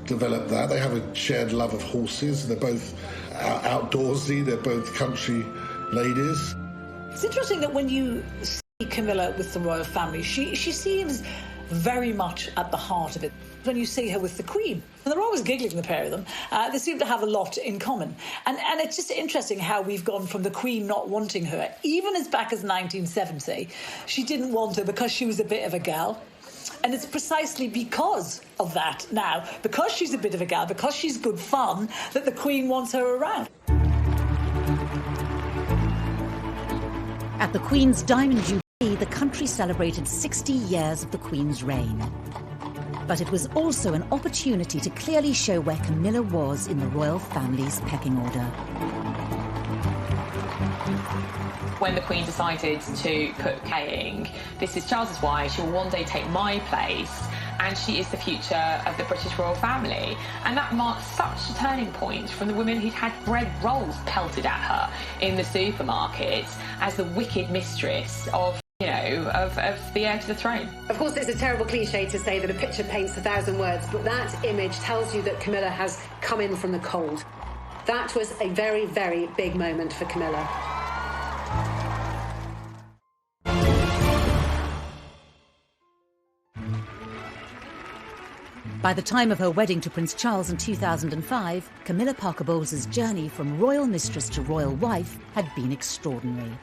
develop that. They have a shared love of horses. They're both outdoorsy. They're both country ladies. It's interesting that when you see Camilla with the royal family, she seems very much at the heart of it. When you see her with the Queen, and they're always giggling, the pair of them, they seem to have a lot in common. And it's just interesting how we've gone from the Queen not wanting her, even as back as 1970, she didn't want her because she was a bit of a gal. And it's precisely because of that now, because she's a bit of a gal, because she's good fun, that the Queen wants her around. At the Queen's Diamond Jubilee, the country celebrated 60 years of the Queen's reign. But it was also an opportunity to clearly show where Camilla was in the royal family's pecking order. When the Queen decided to put Kaying, this is Charles's wife, she will one day take my place, and she is the future of the British royal family. And that marked such a turning point from the woman who'd had bread rolls pelted at her in the supermarket as the wicked mistress of the heir to the throne. Of course, it's a terrible cliche to say that a picture paints 1,000 words, but that image tells you that Camilla has come in from the cold. That was a very, very big moment for Camilla. By the time of her wedding to Prince Charles in 2005, Camilla Parker Bowles' journey from royal mistress to royal wife had been extraordinary.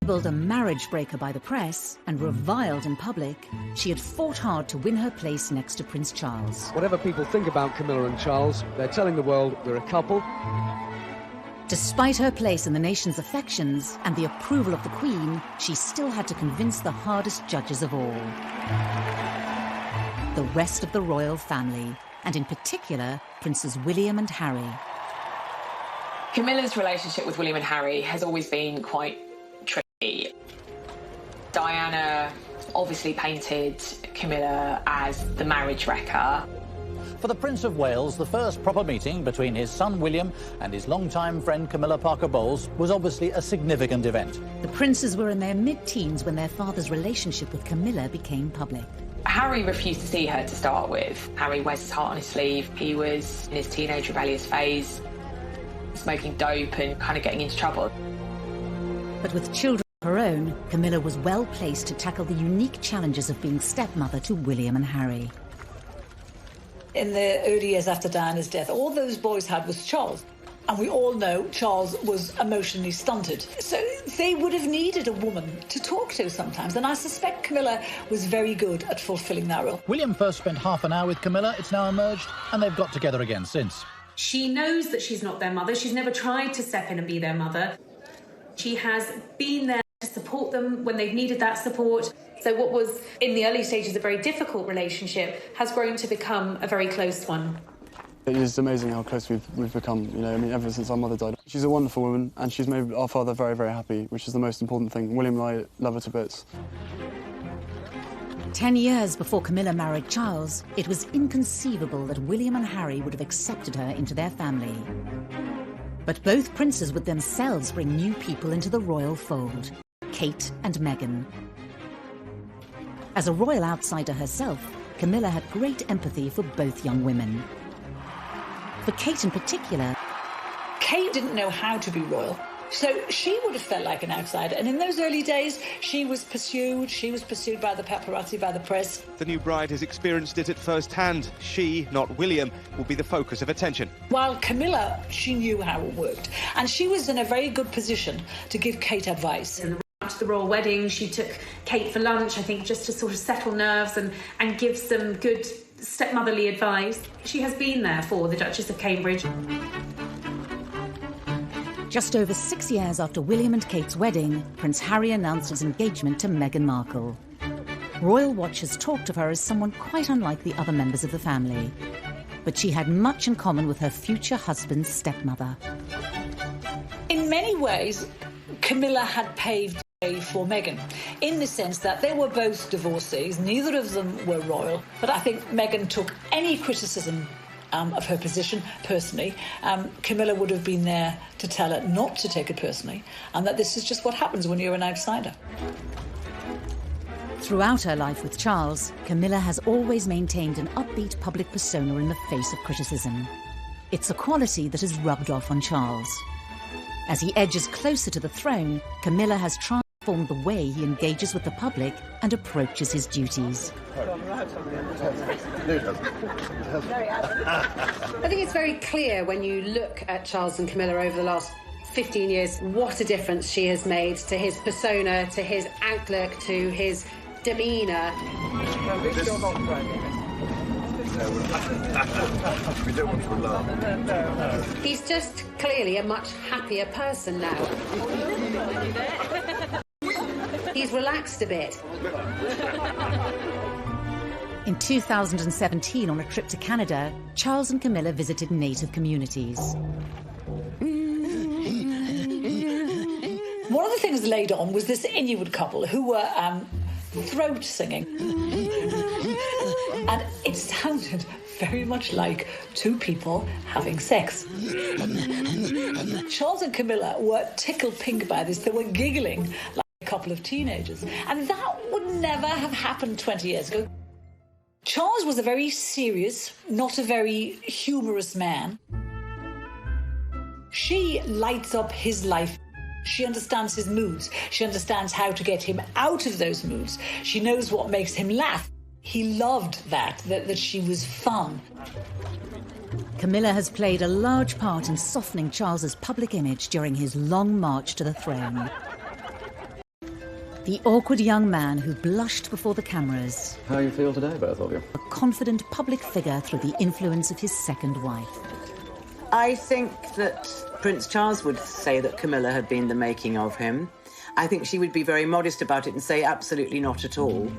Labelled a marriage breaker by the press and reviled in public, she had fought hard to win her place next to Prince Charles. Whatever people think about Camilla and Charles, they're telling the world we're a couple. Despite her place in the nation's affections and the approval of the Queen, she still had to convince the hardest judges of all. the rest of the royal family, and in particular, Princes William and Harry. Camilla's relationship with William and Harry has always been quite tricky. Diana obviously painted Camilla as the marriage wrecker. For the Prince of Wales, the first proper meeting between his son William and his longtime friend Camilla Parker Bowles was obviously a significant event. The princes were in their mid-teens when their father's relationship with Camilla became public. Harry refused to see her to start with. Harry wears his heart on his sleeve. He was in his teenage rebellious phase, smoking dope and kind of getting into trouble. But with children of her own, Camilla was well placed to tackle the unique challenges of being stepmother to William and Harry. In the early years after Diana's death, all those boys had was Charles. And we all know Charles was emotionally stunted. So they would have needed a woman to talk to sometimes. And I suspect Camilla was very good at fulfilling that role. William first spent half an hour with Camilla, it's now emerged, and they've got together again since. She knows that she's not their mother. She's never tried to step in and be their mother. She has been there to support them when they've needed that support. So what was, in the early stages, a very difficult relationship has grown to become a very close one. It is amazing how close we've become, you know, I mean, ever since our mother died. She's a wonderful woman, and she's made our father very, very happy, which is the most important thing. William and I love her to bits. 10 years before Camilla married Charles, it was inconceivable that William and Harry would have accepted her into their family. But both princes would themselves bring new people into the royal fold, Kate and Meghan. As a royal outsider herself, Camilla had great empathy for both young women. For Kate in particular, Kate didn't know how to be royal, so she would have felt like an outsider. And in those early days, she was pursued by the paparazzi, by the press. The new bride has experienced it at first hand. She, not William, will be the focus of attention. While Camilla, she knew how it worked, and she was in a very good position to give Kate advice. To the royal wedding, she took Kate for lunch, I think, just to sort of settle nerves and give some good stepmotherly advice. She has been there for the Duchess of Cambridge. just over 6 years after William and Kate's wedding, Prince Harry announced his engagement to Meghan Markle. Royal watchers talked of her as someone quite unlike the other members of the family, but she had much in common with her future husband's stepmother. In many ways, Camilla had paved the way for Meghan, in the sense that they were both divorcees, neither of them were royal, but I think Meghan took any criticism of her position personally. Camilla would have been there to tell her not to take it personally, and that this is just what happens when you're an outsider. Throughout her life with Charles, Camilla has always maintained an upbeat public persona in the face of criticism. It's a quality that has rubbed off on Charles. As he edges closer to the throne, Camilla has transformed the way he engages with the public and approaches his duties. I think it's very clear when you look at Charles and Camilla over the last 15 years what a difference she has made to his persona, to his outlook, to his demeanour. We don't want to alarm. He's just clearly a much happier person now. He's relaxed a bit. In 2017, on a trip to Canada, Charles and Camilla visited native communities. One of the things laid on was this Inuit couple who were throat singing. And it sounded very much like two people having sex. Charles and Camilla were tickled pink by this. They were giggling like a couple of teenagers. And that would never have happened 20 years ago. Charles was a very serious, not a very humorous man. She lights up his life. She understands his moods. She understands how to get him out of those moods. She knows what makes him laugh. He loved that she was fun. Camilla has played a large part in softening Charles's public image during his long march to the throne. The awkward young man who blushed before the cameras. How you feel today, both of you? A confident public figure through the influence of his second wife. I think that Prince Charles would say that Camilla had been the making of him. I think she would be very modest about it and say absolutely not at all.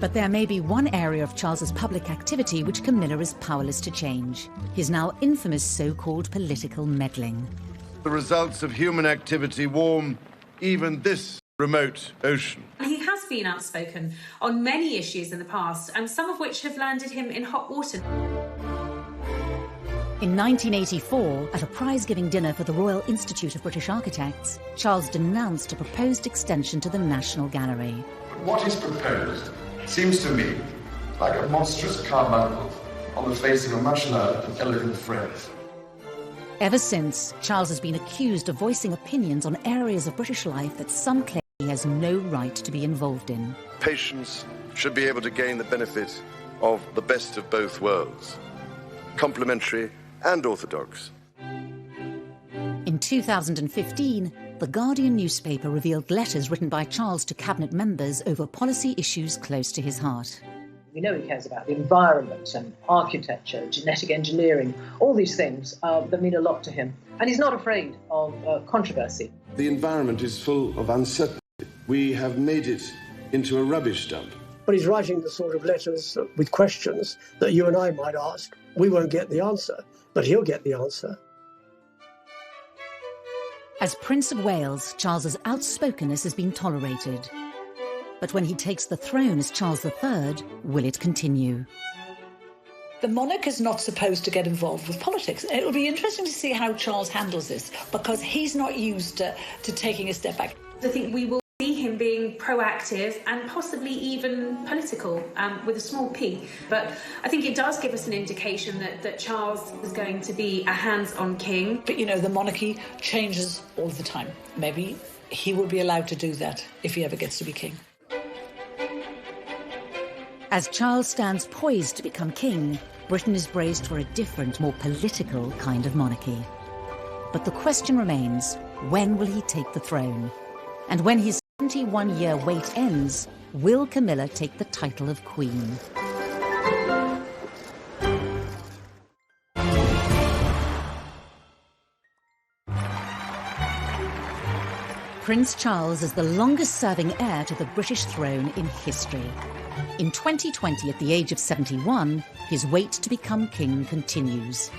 But there may be one area of Charles's public activity which Camilla is powerless to change. His now infamous so-called political meddling. The results of human activity warm even this remote ocean. He has been outspoken on many issues in the past, and some of which have landed him in hot water. In 1984, at a prize-giving dinner for the Royal Institute of British Architects, Charles denounced a proposed extension to the National Gallery. What is proposed seems to me like a monstrous carbuncle on the face of a much loved and elegant phrase. Ever since, Charles has been accused of voicing opinions on areas of British life that some claim he has no right to be involved in. Patients should be able to gain the benefit of the best of both worlds, complementary and orthodox. In 2015, The Guardian newspaper revealed letters written by Charles to cabinet members over policy issues close to his heart. We know he cares about the environment and architecture, genetic engineering, all these things that mean a lot to him. And he's not afraid of controversy. The environment is full of uncertainty. We have made it into a rubbish dump. But he's writing the sort of letters with questions that you and I might ask. We won't get the answer, but he'll get the answer. As Prince of Wales, Charles's outspokenness has been tolerated. But when he takes the throne as Charles III, will it continue? The monarch is not supposed to get involved with politics. It will be interesting to see how Charles handles this, because he's not used to taking a step back. I think we will see him being proactive and possibly even political, with a small p. But I think it does give us an indication that Charles is going to be a hands-on king. But, you know, the monarchy changes all the time. Maybe he will be allowed to do that if he ever gets to be king. As Charles stands poised to become king, Britain is braced for a different, more political kind of monarchy. But the question remains, when will he take the throne? And when his 71-year wait ends, will Camilla take the title of Queen? Prince Charles is the longest-serving heir to the British throne in history. In 2020, at the age of 71, his wait to become king continues.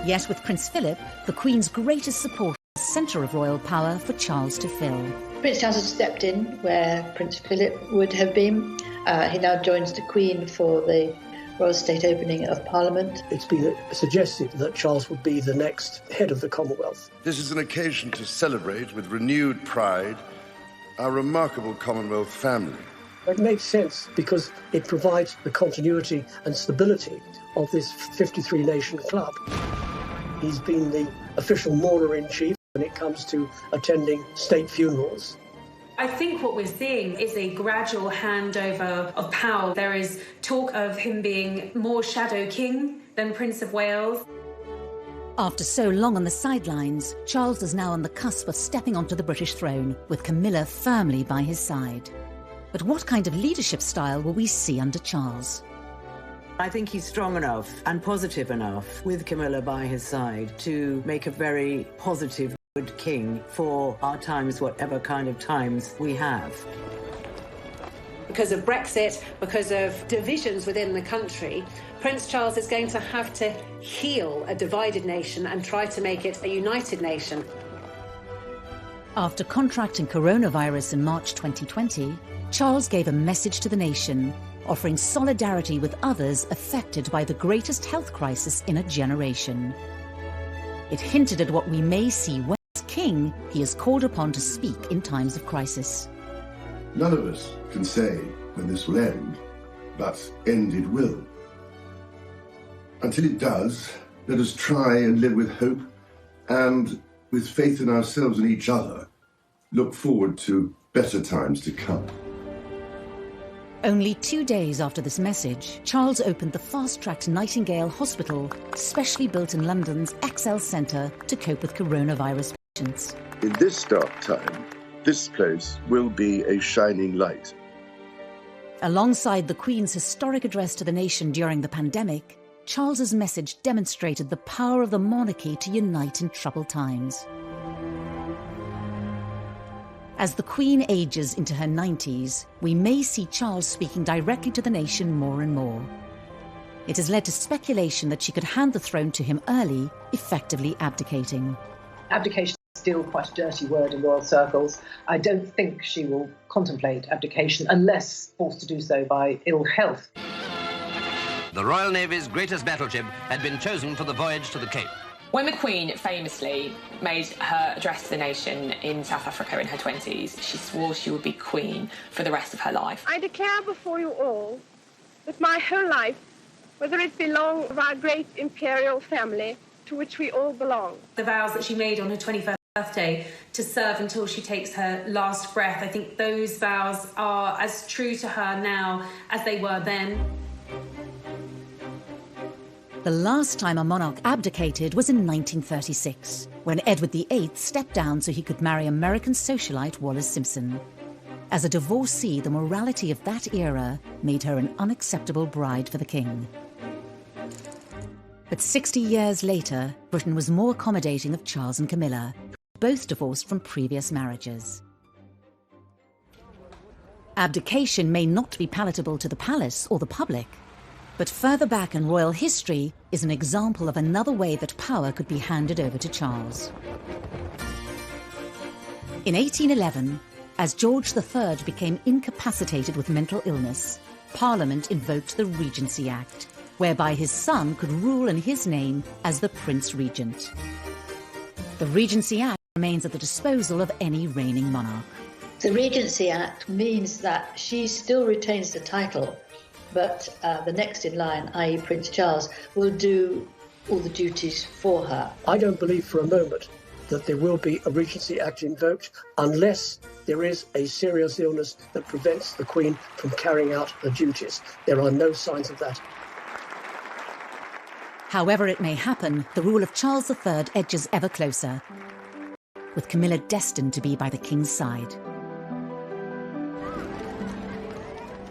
Yet with Prince Philip, the Queen's greatest supporter, the centre of royal power for Charles to fill. Prince Charles has stepped in where Prince Philip would have been. He now joins the Queen for the Royal State opening of Parliament. It's been suggested that Charles would be the next head of the Commonwealth. This is an occasion to celebrate with renewed pride our remarkable Commonwealth family. It makes sense because it provides the continuity and stability of this 53-nation club. He's been the official mourner-in-chief when it comes to attending state funerals. I think what we're seeing is a gradual handover of power. There is talk of him being more shadow king than Prince of Wales. After so long on the sidelines, Charles is now on the cusp of stepping onto the British throne, with Camilla firmly by his side. But what kind of leadership style will we see under Charles? I think he's strong enough and positive enough, with Camilla by his side, to make a very positive, good king for our times, whatever kind of times we have. Because of Brexit, because of divisions within the country, Prince Charles is going to have to heal a divided nation and try to make it a united nation. After contracting coronavirus in March 2020, Charles gave a message to the nation, offering solidarity with others affected by the greatest health crisis in a generation. It hinted at what we may see when, as king, he is called upon to speak in times of crisis. None of us can say when this will end, but end it will. Until it does, let us try and live with hope and, with faith in ourselves and each other, look forward to better times to come. Only 2 days after this message, Charles opened the fast-tracked Nightingale Hospital, specially built in London's XL Centre to cope with coronavirus patients. In this dark time, this place will be a shining light. Alongside the Queen's historic address to the nation during the pandemic, Charles's message demonstrated the power of the monarchy to unite in troubled times. As the Queen ages into her 90s, we may see Charles speaking directly to the nation more and more. It has led to speculation that she could hand the throne to him early, effectively abdicating. Abdication is still quite a dirty word in royal circles. I don't think she will contemplate abdication unless forced to do so by ill health. The Royal Navy's greatest battleship had been chosen for the voyage to the Cape. When the Queen famously made her address to the nation in South Africa in her 20s, she swore she would be Queen for the rest of her life. I declare before you all that my whole life, whether it belong of our great imperial family to which we all belong. The vows that she made on her 21st birthday to serve until she takes her last breath, I think those vows are as true to her now as they were then. The last time a monarch abdicated was in 1936, when Edward VIII stepped down so he could marry American socialite Wallis Simpson. As a divorcee, the morality of that era made her an unacceptable bride for the king. But 60 years later, Britain was more accommodating of Charles and Camilla, both divorced from previous marriages. Abdication may not be palatable to the palace or the public, but further back in royal history is an example of another way that power could be handed over to Charles. In 1811, as George III became incapacitated with mental illness, Parliament invoked the Regency Act, whereby his son could rule in his name as the Prince Regent. The Regency Act remains at the disposal of any reigning monarch. The Regency Act means that she still retains the title, but the next in line, i.e. Prince Charles, will do all the duties for her. I don't believe for a moment that there will be a Regency Act invoked unless there is a serious illness that prevents the Queen from carrying out her duties. There are no signs of that. However it may happen, the rule of Charles III edges ever closer, with Camilla destined to be by the king's side.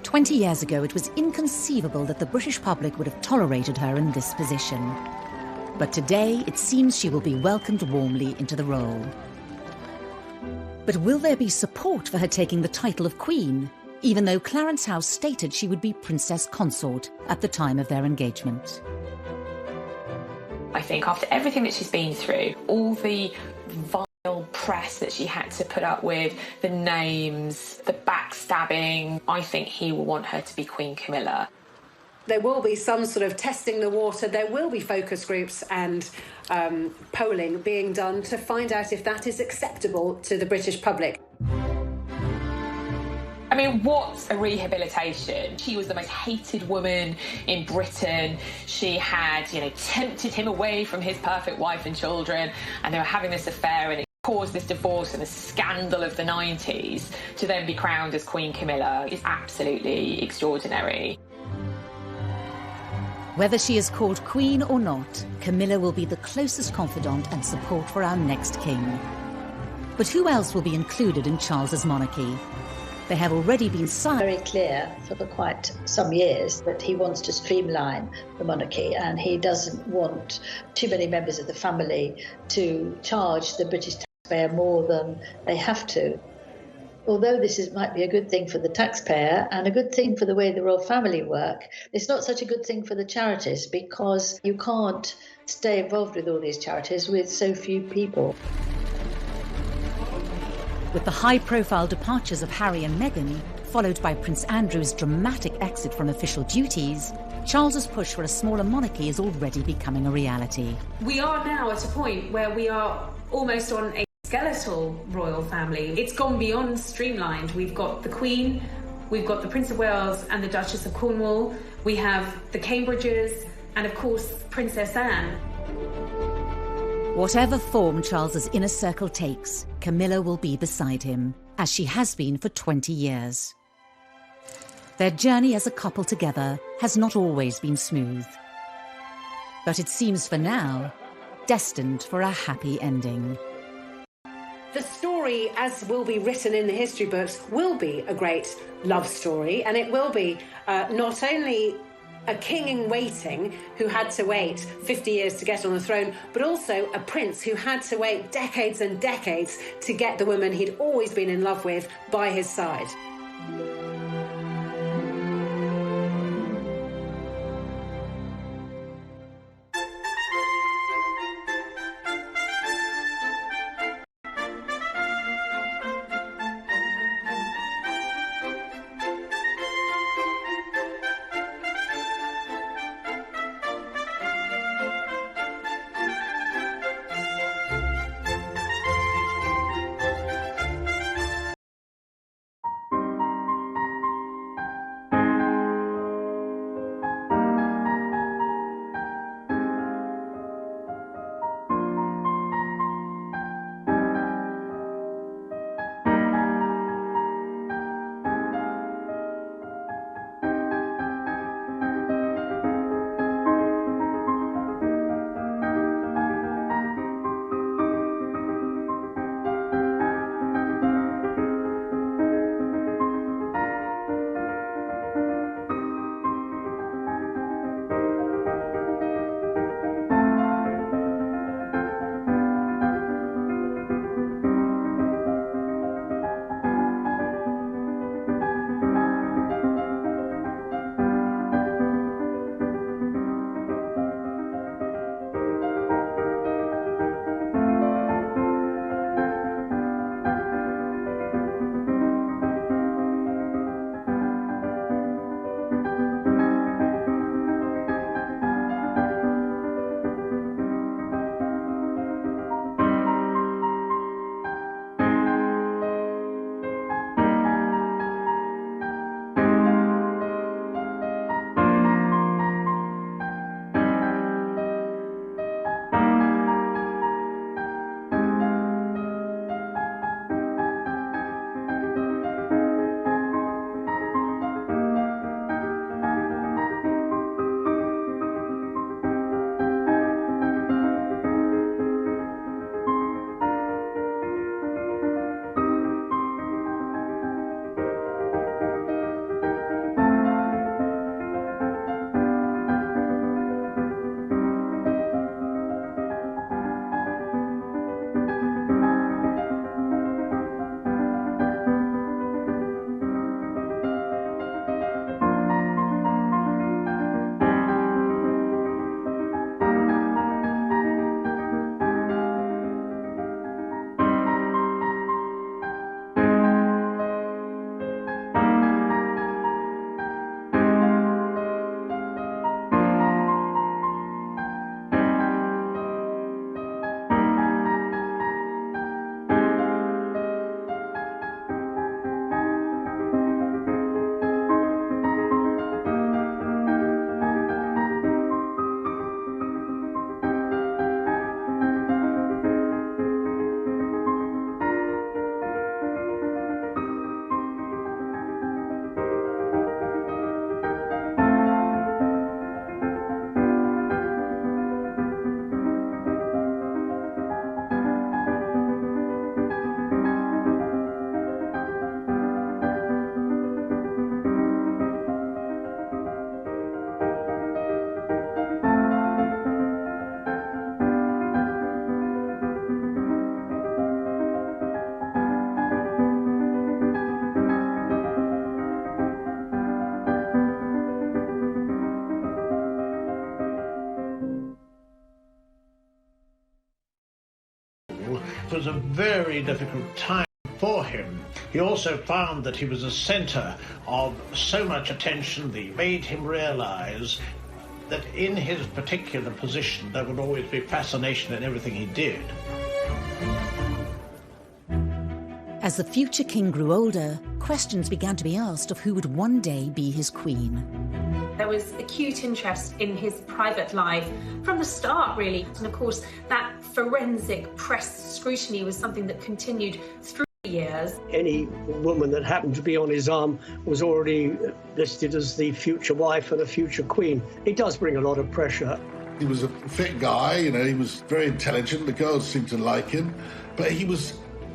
20 years ago, it was inconceivable that the British public would have tolerated her in this position. But today, it seems she will be welcomed warmly into the role. But will there be support for her taking the title of Queen, even though Clarence House stated she would be Princess Consort at the time of their engagement? I think after everything that she's been through, all the vile press that she had to put up with, the names, the backstabbing, I think he will want her to be Queen Camilla. There will be some sort of testing the water. There will be focus groups and polling being done to find out if that is acceptable to the British public. I mean, what's a rehabilitation? She was the most hated woman in Britain. She had, tempted him away from his perfect wife and children, and they were having this affair, and it caused this divorce and the scandal of the 90s. To then be crowned as Queen Camilla is absolutely extraordinary. Whether she is called Queen or not, Camilla will be the closest confidant and support for our next king. But who else will be included in Charles's monarchy? There have already been signs very clear for quite some years that he wants to streamline the monarchy, and he doesn't want too many members of the family to charge the British taxpayer more than they have to. Although might be a good thing for the taxpayer and a good thing for the way the royal family work, it's not such a good thing for the charities, because you can't stay involved with all these charities with so few people. With the high-profile departures of Harry and Meghan, followed by Prince Andrew's dramatic exit from official duties, Charles's push for a smaller monarchy is already becoming a reality. We are now at a point where we are almost on a skeletal royal family. It's gone beyond streamlined. We've got the Queen, we've got the Prince of Wales and the Duchess of Cornwall, we have the Cambridges, and of course, Princess Anne. Whatever form Charles's inner circle takes, Camilla will be beside him, as she has been for 20 years. Their journey as a couple together has not always been smooth. But it seems for now, destined for a happy ending. The story, as will be written in the history books, will be a great love story, and it will be not only a king in waiting who had to wait 50 years to get on the throne, but also a prince who had to wait decades and decades to get the woman he'd always been in love with by his side. It was a very difficult time for him. He also found that he was a centre of so much attention that it made him realise that in his particular position there would always be fascination in everything he did. As the future king grew older, questions began to be asked of who would one day be his queen. There was acute interest in his private life from the start, really. And of course, that forensic press scrutiny was something that continued through the years. Any woman that happened to be on his arm was already listed as the future wife and a future queen. It does bring a lot of pressure. He was a fit guy, he was very intelligent. The girls seemed to like him, but he was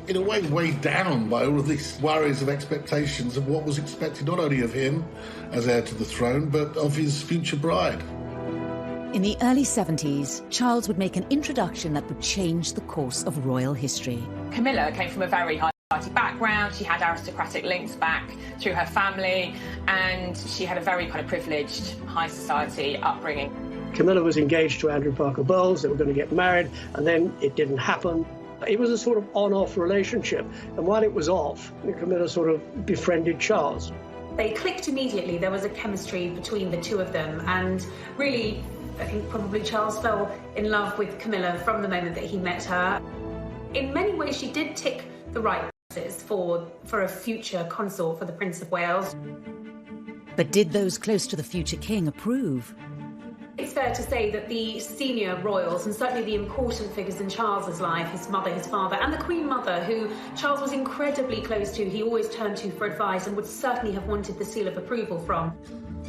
in a way, weighed down by all of these worries of expectations of what was expected not only of him as heir to the throne, but of his future bride. In the early 70s, Charles would make an introduction that would change the course of royal history. Camilla came from a very high society background. She had aristocratic links back through her family, and she had a very kind of privileged high society upbringing. Camilla was engaged to Andrew Parker Bowles. They were going to get married, and then it didn't happen. It was a sort of on-off relationship, and while it was off, Camilla sort of befriended Charles. They clicked immediately. There was a chemistry between the two of them, and really, I think probably Charles fell in love with Camilla from the moment that he met her. In many ways, she did tick the right boxes for a future consort for the Prince of Wales. But did those close to the future king approve? It's fair to say that the senior royals, and certainly the important figures in Charles's life, his mother, his father, and the Queen Mother, who Charles was incredibly close to, he always turned to for advice and would certainly have wanted the seal of approval from.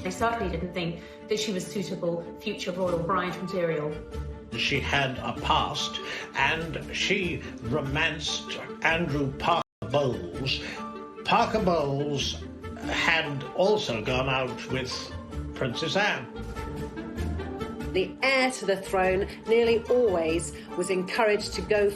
They certainly didn't think that she was suitable future royal bride material. She had a past, and she romanced Andrew Parker Bowles. Parker Bowles had also gone out with Princess Anne. The heir to the throne nearly always was encouraged to go